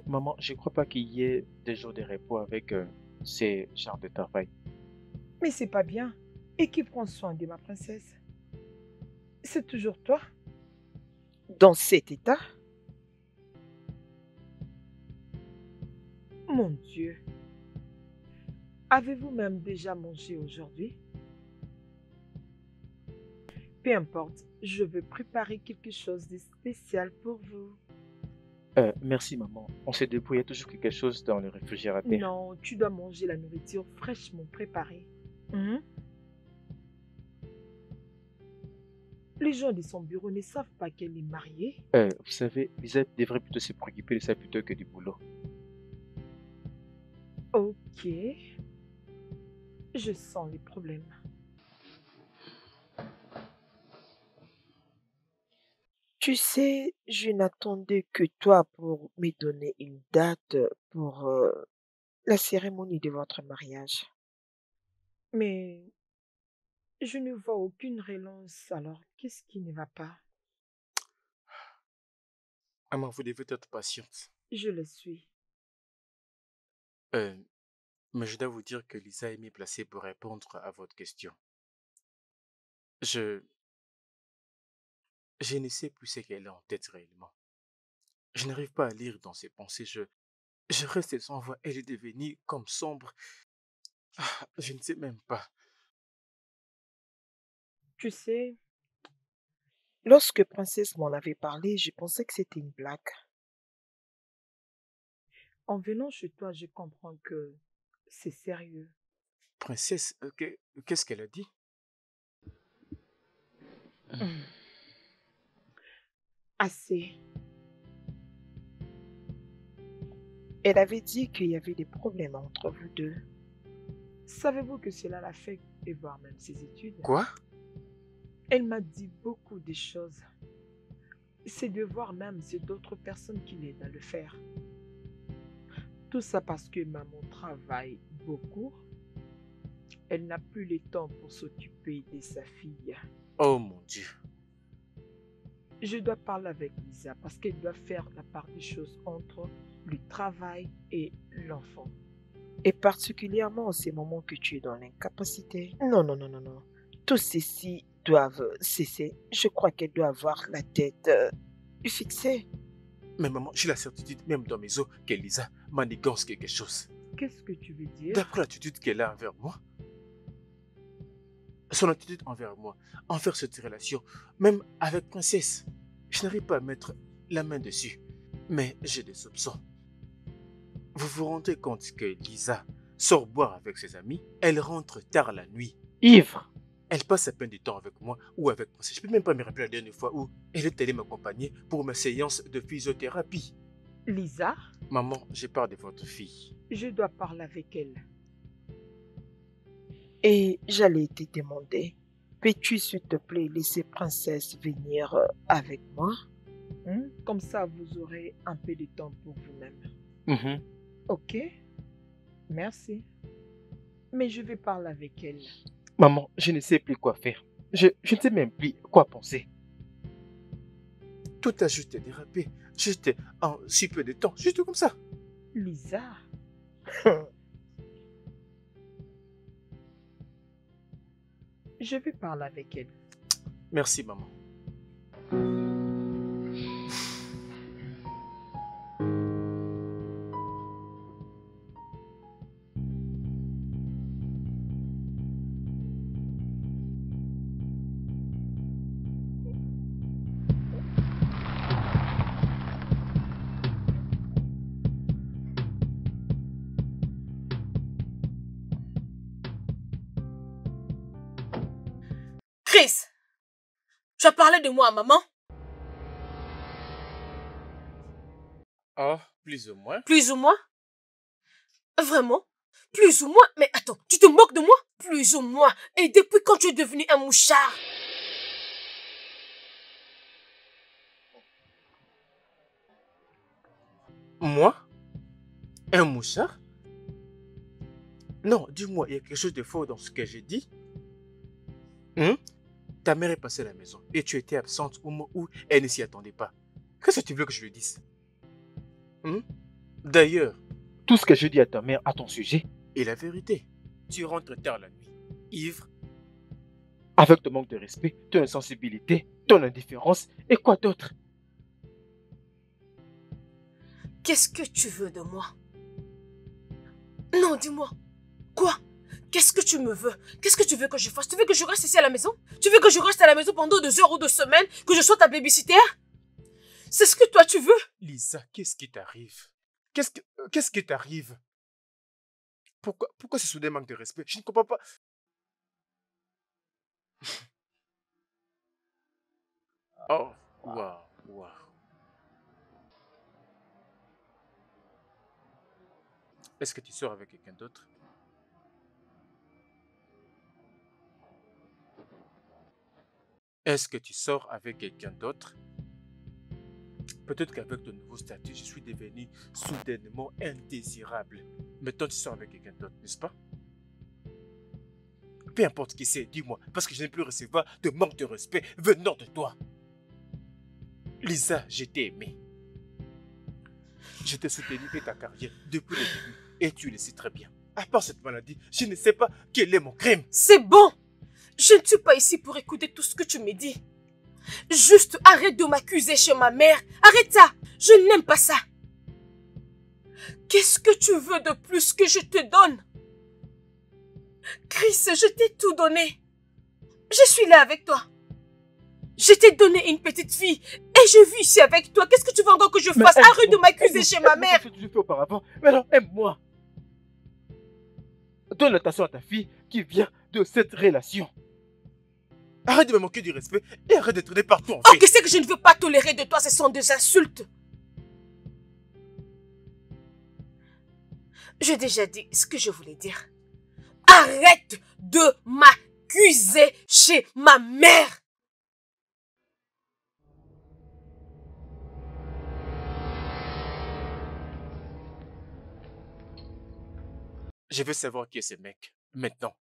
Maman, je crois pas qu'il y ait des jours de repos avec ces genres de travail. Mais c'est pas bien. Et qui prend soin de ma princesse? C'est toujours toi? Dans cet état? Mon Dieu. Avez-vous même déjà mangé aujourd'hui? Peu importe, je veux préparer quelque chose de spécial pour vous. Merci, maman. On s'est débrouillé toujours quelque chose dans le réfrigérateur. Non, tu dois manger la nourriture fraîchement préparée. Hein? Les gens de son bureau ne savent pas qu'elle est mariée. Vous savez, Lisa devrait plutôt se préoccuper de ça plutôt que du boulot. Ok. Je sens les problèmes. Tu sais, je n'attendais que toi pour me donner une date pour la cérémonie de votre mariage. Mais Je ne vois aucune relance, alors qu'est-ce qui ne va pas? Maman, vous devez être patiente. Je le suis. Euh, mais je dois vous dire que Lisa est mieux placée pour répondre à votre question. Je ne sais plus ce qu'elle a en tête réellement. Je n'arrive pas à lire dans ses pensées. Je reste sans voix. Elle est devenue comme sombre. Je ne sais même pas. Tu sais, Lorsque Princesse m'en avait parlé, je pensais que c'était une blague. en venant chez toi, je comprends que c'est sérieux. Princesse, qu'est-ce qu'elle a dit? Assez. Elle avait dit qu'il y avait des problèmes entre vous deux. Savez-vous que cela l'affecte et voire même ses études? Quoi? Elle m'a dit beaucoup de choses. C'est de voir même c'est d'autres personnes qui l'aident à le faire. Tout ça parce que maman travaille beaucoup. Elle n'a plus le temps pour s'occuper de sa fille. Oh mon Dieu. Je dois parler avec Lisa parce qu'elle doit faire la part des choses entre le travail et l'enfant. Et particulièrement en ces moments que tu es dans l'incapacité. Non, non, non, non, non. Tous ceci doivent cesser. Je crois qu'elle doit avoir la tête fixée. Mais maman, j'ai la certitude, même dans mes os, que Lisa manigance quelque chose. Qu'est-ce que tu veux dire? D'après l'attitude qu'elle a envers moi, son attitude envers moi, envers cette relation, même avec Princesse, je n'arrive pas à mettre la main dessus. Mais j'ai des soupçons. Vous vous rendez compte que Lisa sort boire avec ses amis, elle rentre tard la nuit. Ivre. Elle passe à peine du temps avec moi ou avec Princesse. Je ne peux même pas me rappeler la dernière fois où elle est allée m'accompagner pour ma séance de physiothérapie. Lisa, Maman, j'ai peur de votre fille. je dois parler avec elle. Et j'allais te demander, peux-tu s'il te plaît laisser Princesse venir avec moi? Comme ça, vous aurez un peu de temps pour vous-même. Mhm. Ok? Merci. Mais je vais parler avec elle. Maman, je ne sais plus quoi faire. Je ne sais même plus quoi penser. Tout a juste dérapé. Juste en si peu de temps. Juste comme ça. Lisa, je vais parler avec elle. Merci, maman. Chris, tu as parlé de moi à maman? Ah, plus ou moins. Plus ou moins? Vraiment? Plus ou moins? Mais attends, tu te moques de moi? Plus ou moins? Et depuis quand tu es devenu un mouchard? Moi? Un mouchard? Non, dis-moi, il y a quelque chose de faux dans ce que j'ai dit? Ta mère est passée à la maison et tu étais absente au moment où elle ne s'y attendait pas. Qu'est-ce que tu veux que je lui dise? D'ailleurs, tout ce que je dis à ta mère à ton sujet est la vérité. Tu rentres tard la nuit, ivre, avec ton manque de respect, ton insensibilité, ton indifférence et quoi d'autre? Qu'est-ce que tu veux de moi? Non, dis-moi. Quoi? Qu'est-ce que tu me veux? Qu'est-ce que tu veux que je fasse? Tu veux que je reste ici à la maison? Tu veux que je reste à la maison pendant 2 heures ou 2 semaines? Que je sois ta babysitter? C'est ce que toi tu veux? Lisa, qu'est-ce qui t'arrive? Qu'est-ce qui t'arrive? Pourquoi ce soudain manque de respect? Je ne comprends pas. Oh, waouh. Est-ce que tu sors avec quelqu'un d'autre? Est-ce que tu sors avec quelqu'un d'autre? Peut-être qu'avec ton nouveau statut, je suis devenu soudainement indésirable. Maintenant, tu sors avec quelqu'un d'autre, n'est-ce pas? peu importe qui c'est, dis-moi, parce que je n'ai plus recevoir de manque de respect venant de toi. Lisa, je t'ai aimé. Je t'ai soutenu et ta carrière depuis le début et tu le sais très bien. À part cette maladie, je ne sais pas quel est mon crime. C'est bon. Je ne suis pas ici pour écouter tout ce que tu me dis. Juste arrête de m'accuser chez ma mère. Arrête ça. Je n'aime pas ça. Qu'est-ce que tu veux de plus que je te donne? Chris, je t'ai tout donné. Je suis là avec toi. Je t'ai donné une petite fille et je vis ici avec toi. Qu'est-ce que tu veux encore que je fasse? Arrête de m'accuser chez ma mère. C'est ce que tu fais auparavant. Mais alors, aime-moi. Donne l'attention à ta fille qui vient de cette relation. Arrête de me manquer du respect et arrête de traîner partout en Oh, fait. qu'est-ce que je ne veux pas tolérer de toi? Ce sont des insultes. J'ai déjà dit ce que je voulais dire. Arrête de m'accuser chez ma mère. Je veux savoir qui est ce mec, maintenant.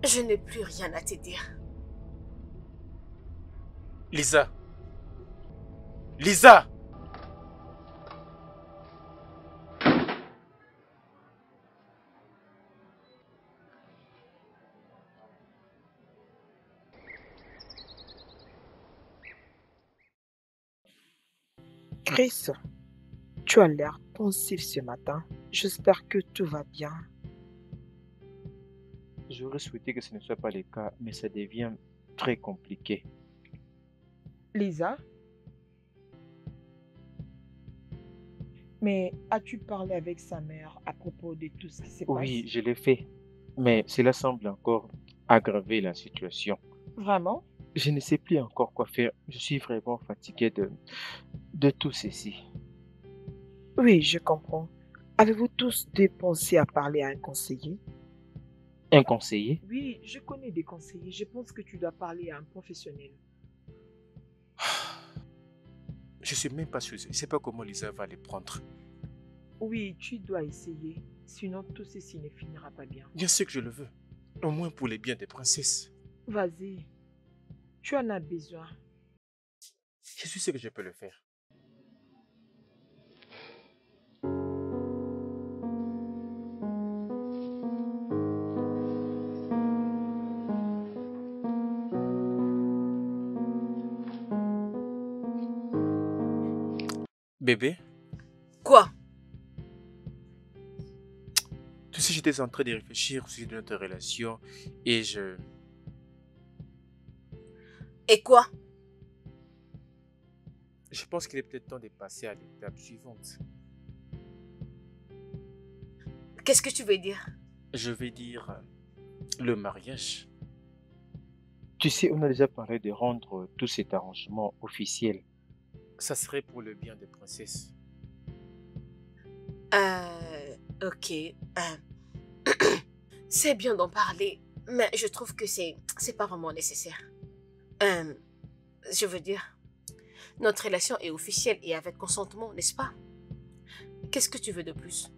Je n'ai plus rien à te dire. Lisa. Lisa! Chris, tu as l'air pensif ce matin. J'espère que tout va bien. J'aurais souhaité que ce ne soit pas le cas, mais ça devient très compliqué. Lisa? Mais as-tu parlé avec sa mère à propos de tout ce qui s'est passé? Oui, je l'ai fait, mais cela semble encore aggraver la situation. Vraiment? Je ne sais plus encore quoi faire. Je suis vraiment fatigué de tout ceci. Oui, je comprends. Avez-vous tous dépensé à parler à un conseiller? Un conseiller? Oui, je connais des conseillers. Je pense que tu dois parler à un professionnel. Je suis même pas sûr. Je ne sais pas comment Lisa va les prendre. Oui, tu dois essayer. Sinon, tout ceci ne finira pas bien. Bien sûr que je le veux. Au moins pour les biens des princesses. Vas-y. Tu en as besoin. Je suis sûr que je peux le faire. Bébé, Quoi? tu sais, j'étais en train de réfléchir au sujet de notre relation et Et quoi? je pense qu'il est peut-être temps de passer à l'étape suivante. Qu'est-ce que tu veux dire? Je vais dire le mariage. Tu sais, on a déjà parlé de rendre tout cet arrangement officiel. Ça serait pour le bien des princesses. Ok. C'est bien d'en parler, mais je trouve que c'est pas vraiment nécessaire. Je veux dire, notre relation est officielle et avec consentement, n'est-ce pas? Qu'est-ce que tu veux de plus?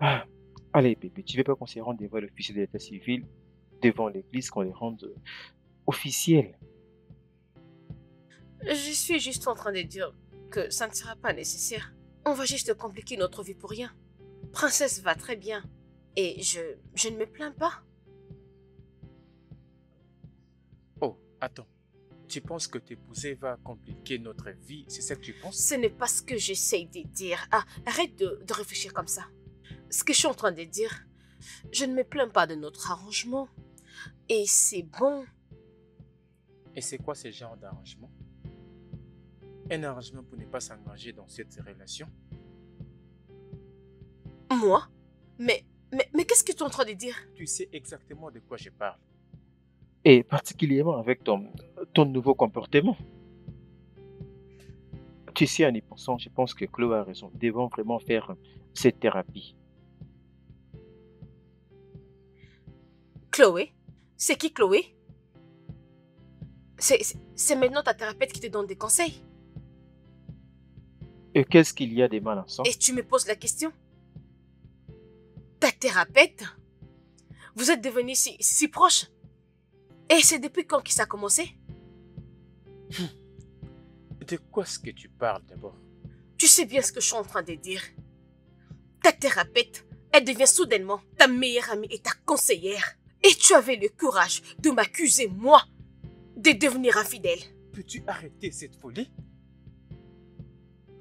Ah, allez, bébé, tu veux pas qu'on se rende devant l'officier de l'état civil, devant l'église, qu'on les rende officiels? Je suis juste en train de dire que ça ne sera pas nécessaire. On va juste compliquer notre vie pour rien. Princesse va très bien et je ne me plains pas. Oh, attends. Tu penses que t'épouser va compliquer notre vie? C'est ça que tu penses? Ce n'est pas ce que j'essaye de dire. Ah, arrête de réfléchir comme ça. Ce que je suis en train de dire, je ne me plains pas de notre arrangement. Et c'est bon. Et c'est quoi ce genre d'arrangement? Un arrangement pour ne pas s'engager dans cette relation? Moi? Mais qu'est-ce que tu es en train de dire? Tu sais exactement de quoi je parle. Et particulièrement avec ton nouveau comportement. Tu sais, en y pensant, je pense que Chloé a raison. Nous devons vraiment faire cette thérapie. Chloé? C'est qui Chloé? C'est maintenant ta thérapeute qui te donne des conseils? Et qu'est-ce qu'il y a de mal ensemble? Et tu me poses la question? Ta thérapeute? Vous êtes devenus si proches? Et c'est depuis quand que ça a commencé? De quoi est-ce que tu parles d'abord? Tu sais bien ce que je suis en train de dire. Ta thérapeute, elle devient soudainement ta meilleure amie et ta conseillère. Et tu avais le courage de m'accuser, moi, de devenir infidèle. Peux-tu arrêter cette folie?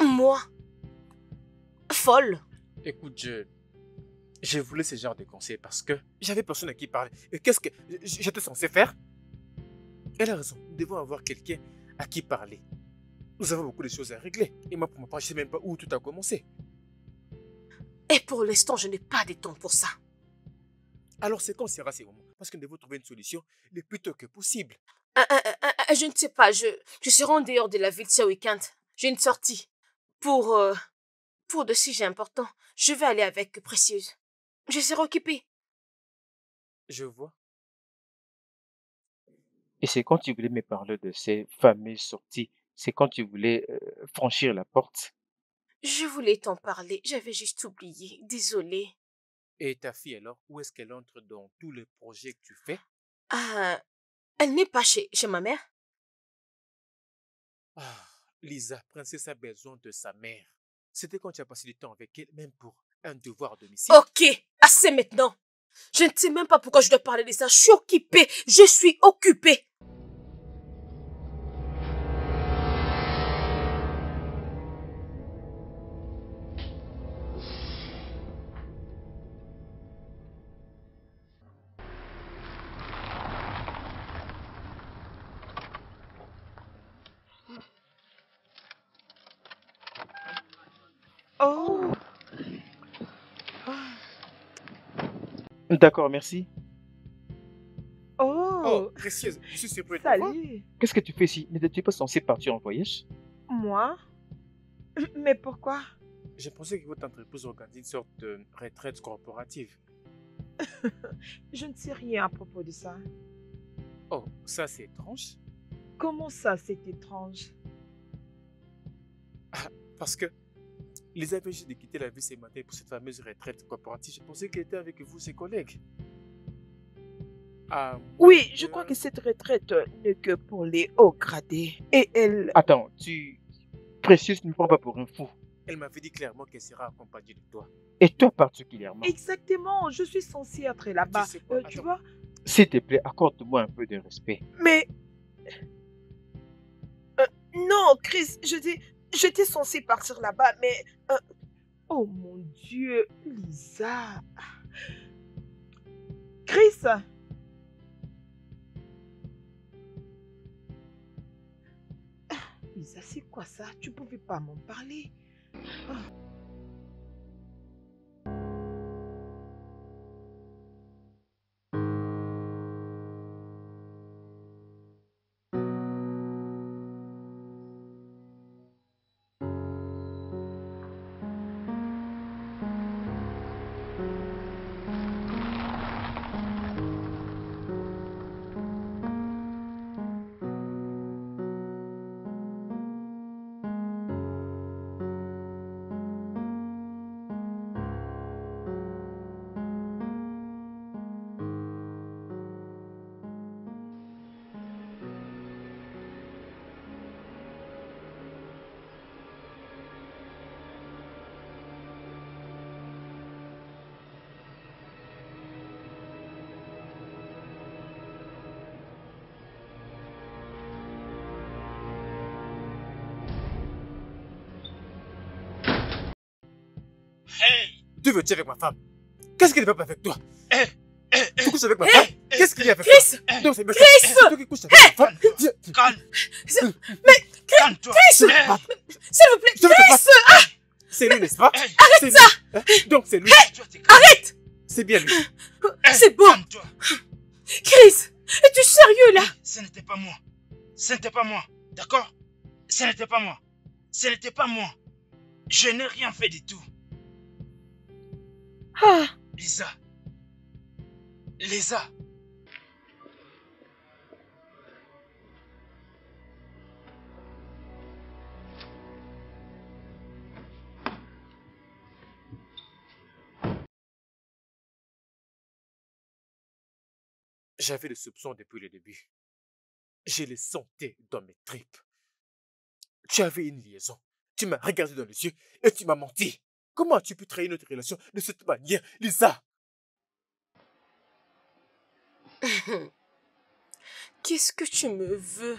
Moi? Folle? Écoute, je voulais ce genre de conseils parce que j'avais personne à qui parler. Et qu'est-ce que j'étais censé faire? Elle a raison, nous devons avoir quelqu'un à qui parler. Nous avons beaucoup de choses à régler. Et moi, pour ma part, je ne sais même pas où tout a commencé. Et pour l'instant, je n'ai pas de temps pour ça. Alors, c'est quand sera ces moments? Parce que nous devons trouver une solution le plus tôt que possible. Je ne sais pas, je serai en dehors de la ville ce week-end. J'ai une sortie. Pour de sujets importants. Je vais aller avec Précieuse. Je serai occupée. Je vois. Et c'est quand tu voulais me parler de ces fameuses sorties, c'est quand tu voulais franchir la porte. Je voulais t'en parler, j'avais juste oublié. Désolée. Et ta fille alors, où est-ce qu'elle entre dans tous les projets que tu fais? Ah, elle n'est pas chez ma mère? Ah, Lisa, Princesse a besoin de sa mère. C'était quand tu as passé du temps avec elle, même pour un devoir à domicile. Ok, assez maintenant. Je ne sais même pas pourquoi je dois parler de ça. Je suis occupée. Je suis occupée. Oh, D'accord, merci. Oh, oh, Précieuse, je suis surpris de te voir. salut. Qu'est-ce que tu fais ici? N'étais-tu pas censé partir en voyage? Moi? Mais pourquoi? Je pensais que votre entreprise organise une sorte de retraite corporative. Je ne sais rien à propos de ça. Oh, ça c'est étrange. Comment ça, c'est étrange? Parce que Lisa vient juste de quitter la ville ce matin pour cette fameuse retraite corporative. Je pensais qu'elle était avec vous, ses collègues. Ah, Oui, je crois que cette retraite n'est que pour les hauts gradés. Et elle... Attends, Précieuse ne me prends pas pour un fou. elle m'avait dit clairement qu'elle sera accompagnée de toi. Et toi particulièrement. Exactement, je suis censée être là-bas. Tu sais quoi, Tu attends. vois? S'il te plaît, accorde-moi un peu de respect. Mais... non, Chris, je dis... J'étais censée partir là-bas, mais... oh mon Dieu, Lisa... Chris! Lisa, c'est quoi ça? Tu pouvais pas m'en parler. Hey! Tu veux-tu avec ma femme? Qu'est-ce qu'il ne veut pas avec toi? Tu couches avec ma Hey! femme? Qu'est-ce qu'il y a avec Chris! toi? Non, c'est Chris! c'est toi qui couches avec ma femme. Calme! Mais Calme-toi! Chris! S'il vous plaît, Je veux te Chris! battre. C'est lui, n'est-ce pas? Hey! Arrête ça! Hein? Donc c'est lui. Tu te calmes. Arrête! C'est bien lui. C'est bon! Calme-toi! Chris! Es-tu sérieux là? Ce n'était pas moi. Ce n'était pas moi. D'accord? Ce n'était pas moi. Ce n'était pas moi. Je n'ai rien fait du tout. Ah! Lisa. Lisa. J'avais des soupçons depuis le début. Je les sentais dans mes tripes. Tu avais une liaison. Tu m'as regardé dans les yeux et tu m'as menti. Comment as-tu pu trahir notre relation de cette manière, Lisa? Qu'est-ce que tu me veux?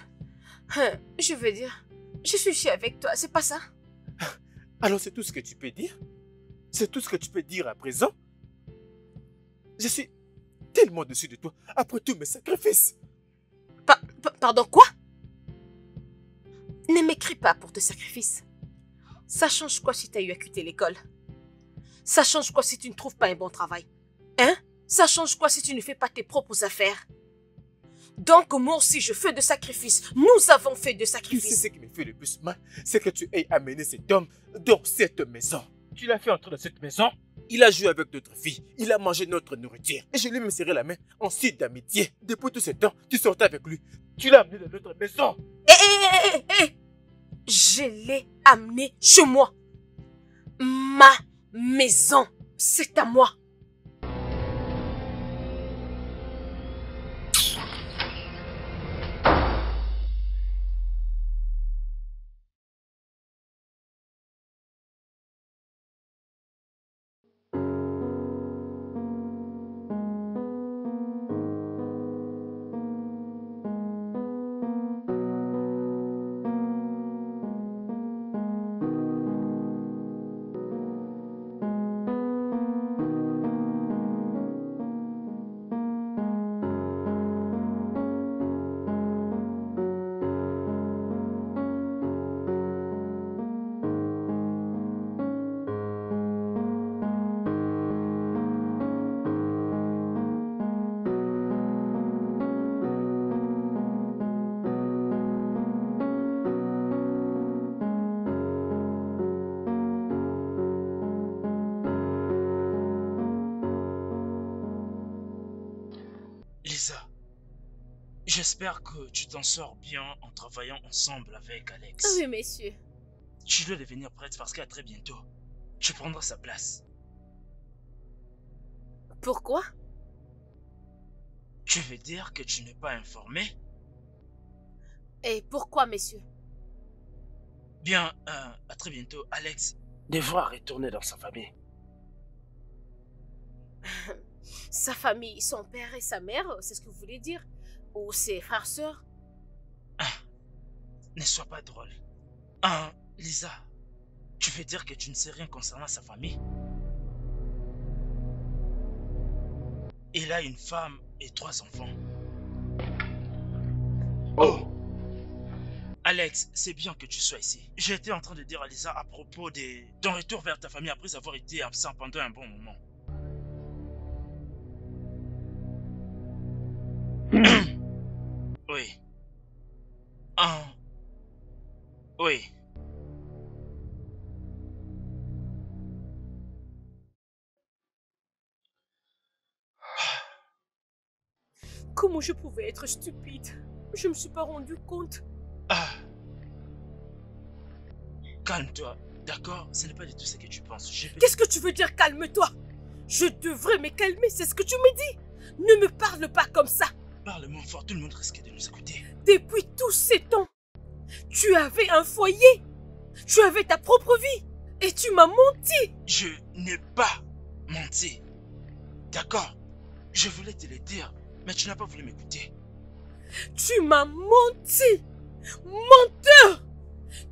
Je veux dire, je suis ici avec toi, c'est pas ça? Alors c'est tout ce que tu peux dire? C'est tout ce que tu peux dire à présent? Je suis tellement dessus de toi après tous mes sacrifices. Pardon, quoi? Ne m'écris pas pour tes sacrifices. Ça change quoi si tu as eu à quitter l'école? Ça change quoi si tu ne trouves pas un bon travail? Hein? Ça change quoi si tu ne fais pas tes propres affaires? Donc moi aussi je fais de sacrifices. Nous avons fait de Tu sais sacrifices. ce qui me fait le plus mal, c'est que tu aies amené cet homme dans cette maison. Tu l'as fait entrer dans cette maison. Il a joué avec d'autres filles. Il a mangé notre nourriture. Et je lui ai me serré la main en signe d'amitié. Depuis tout ce temps, tu sortais avec lui. Tu l'as amené dans notre maison. Je l'ai amené chez moi. Ma maison, c'est à moi. Lisa, j'espère que tu t'en sors bien en travaillant ensemble avec Alex. Oui, messieurs. Tu dois devenir prête parce qu'à très bientôt, tu prendras sa place. Pourquoi? Tu veux dire que tu n'es pas informé? Et pourquoi, messieurs? Bien, à très bientôt, Alex devra retourner dans sa famille. Sa famille, son père et sa mère, c'est ce que vous voulez dire? Ou ses frères, sœurs? Ne sois pas drôle. Lisa, tu veux dire que tu ne sais rien concernant sa famille? Il a une femme et 3 enfants. Oh! Alex, c'est bien que tu sois ici. J'étais en train de dire à Lisa à propos de ton retour vers ta famille après avoir été absent pendant un bon moment. Oui. Oui. Comment je pouvais être stupide? Je me suis pas rendu compte. Calme-toi, d'accord? Ce n'est pas du tout ce que tu penses. Qu'est-ce que tu veux dire, calme-toi? Je devrais me calmer, c'est ce que tu me dis. Ne me parle pas comme ça. Parle-moi fort, tout le monde risque de nous écouter. Depuis tous ces temps, tu avais un foyer. Tu avais ta propre vie. Et tu m'as menti. Je n'ai pas menti. D'accord? Je voulais te le dire, mais tu n'as pas voulu m'écouter. Tu m'as menti. Menteur.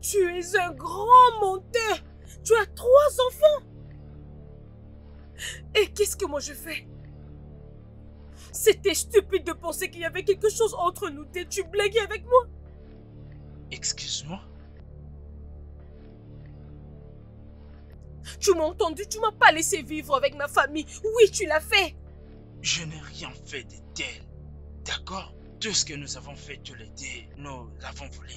Tu es un grand menteur. Tu as 3 enfants. Et qu'est-ce que moi je fais? C'était stupide de penser qu'il y avait quelque chose entre nous. Tu blaguais avec moi? Excuse-moi? Tu m'as entendu? Tu m'as pas laissé vivre avec ma famille. Oui, tu l'as fait. Je n'ai rien fait de tel. D'accord? Tout ce que nous avons fait tous les deux, nous l'avons voulu.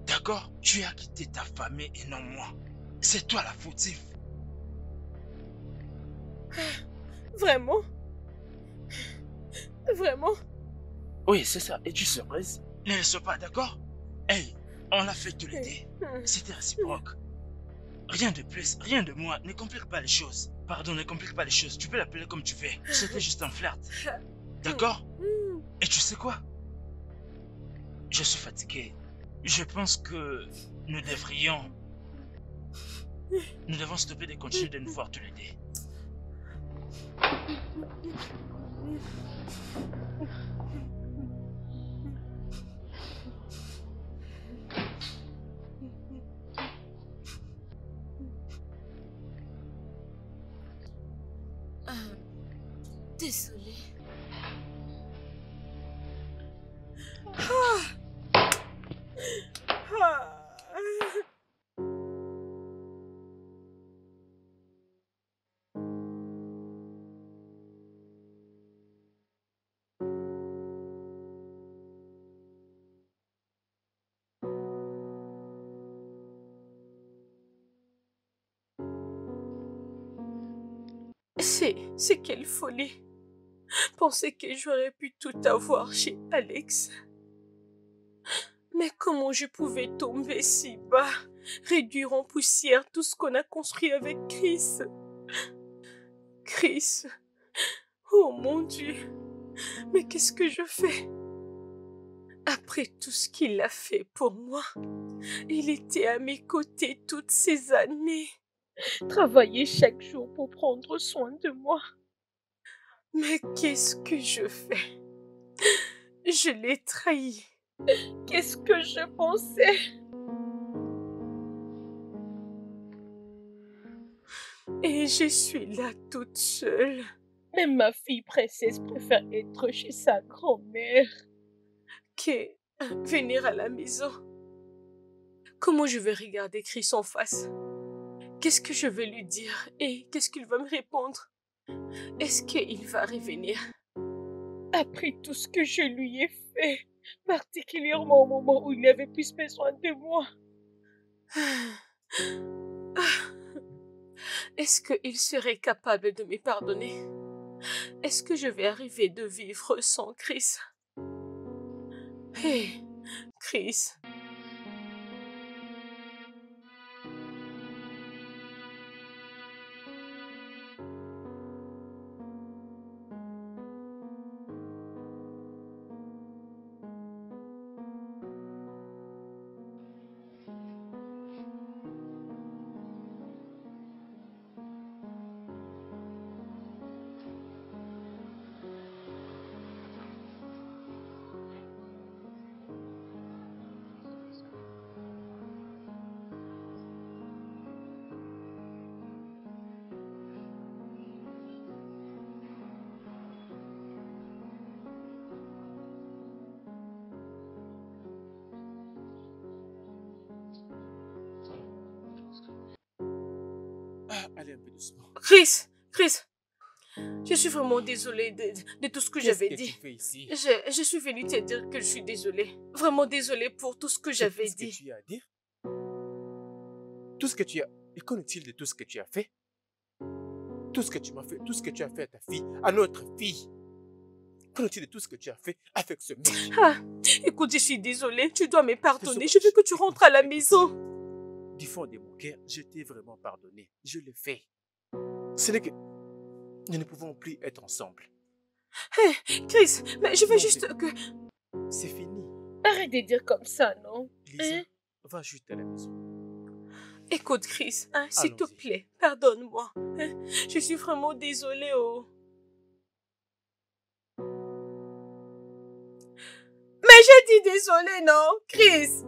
D'accord? Tu as quitté ta famille et non moi. C'est toi la fautive. Vraiment? Vraiment? Oui, c'est ça. Es-tu surprise? Ne le sois pas, d'accord? Hey, on l'a fait tous les deux. C'était réciproque. Rien de plus, rien de moins. Ne complique pas les choses. Pardon, ne complique pas les choses. Tu peux l'appeler comme tu veux. C'était juste un flirt. D'accord? Et tu sais quoi? Je suis fatigué. Je pense que nous devons stopper de continuer de nous voir tous les deux. Désolée. C'est quelle folie. Penser que j'aurais pu tout avoir chez Alex. Mais comment je pouvais tomber si bas, réduire en poussière tout ce qu'on a construit avec Chris. Chris. Oh mon Dieu. Mais qu'est-ce que je fais? Après tout ce qu'il a fait pour moi, il était à mes côtés toutes ces années. Travaillait chaque jour pour prendre soin de moi. Mais qu'est-ce que je fais? Je l'ai trahi. Qu'est-ce que je pensais? Et je suis là toute seule. Même ma fille princesse préfère être chez sa grand-mère que venir à la maison. Comment je vais regarder Chris en face? Qu'est-ce que je vais lui dire? Et qu'est-ce qu'il va me répondre? Est-ce qu'il va revenir? Après tout ce que je lui ai fait, particulièrement au moment où il avait plus besoin de moi. Est-ce qu'il serait capable de me pardonner? Est-ce que je vais arriver de vivre sans Chris? Hé, Chris. Allez un peu doucement. Chris, je suis vraiment désolée de tout ce que j'avais dit. Qu'est-ce que tu fais ici? Je suis venue te dire que je suis désolée. Vraiment désolée pour tout ce que j'avais dit. Qu'est-ce que tu as à dire? Tout ce que tu as... Et qu'en est-il de tout ce que tu as fait? Tout ce que tu m'as fait, tout ce que tu as fait à ta fille, à notre fille. Qu'en est-il de tout ce que tu as fait avec ce mec? Ah, écoute, je suis désolée. Tu dois me pardonner. Je veux que tu rentres à la maison. Du fond de mon cœur, je t'ai vraiment pardonné. Je le fais. Ce n'est que... Nous ne pouvons plus être ensemble. Hé, Chris, mais je veux juste que... C'est fini. Arrête de dire comme ça, non? Lisa, va juste à la maison. Écoute, Chris, s'il te plaît, pardonne-moi. Je suis vraiment désolée, oh. Mais j'ai dit désolée, non, Chris?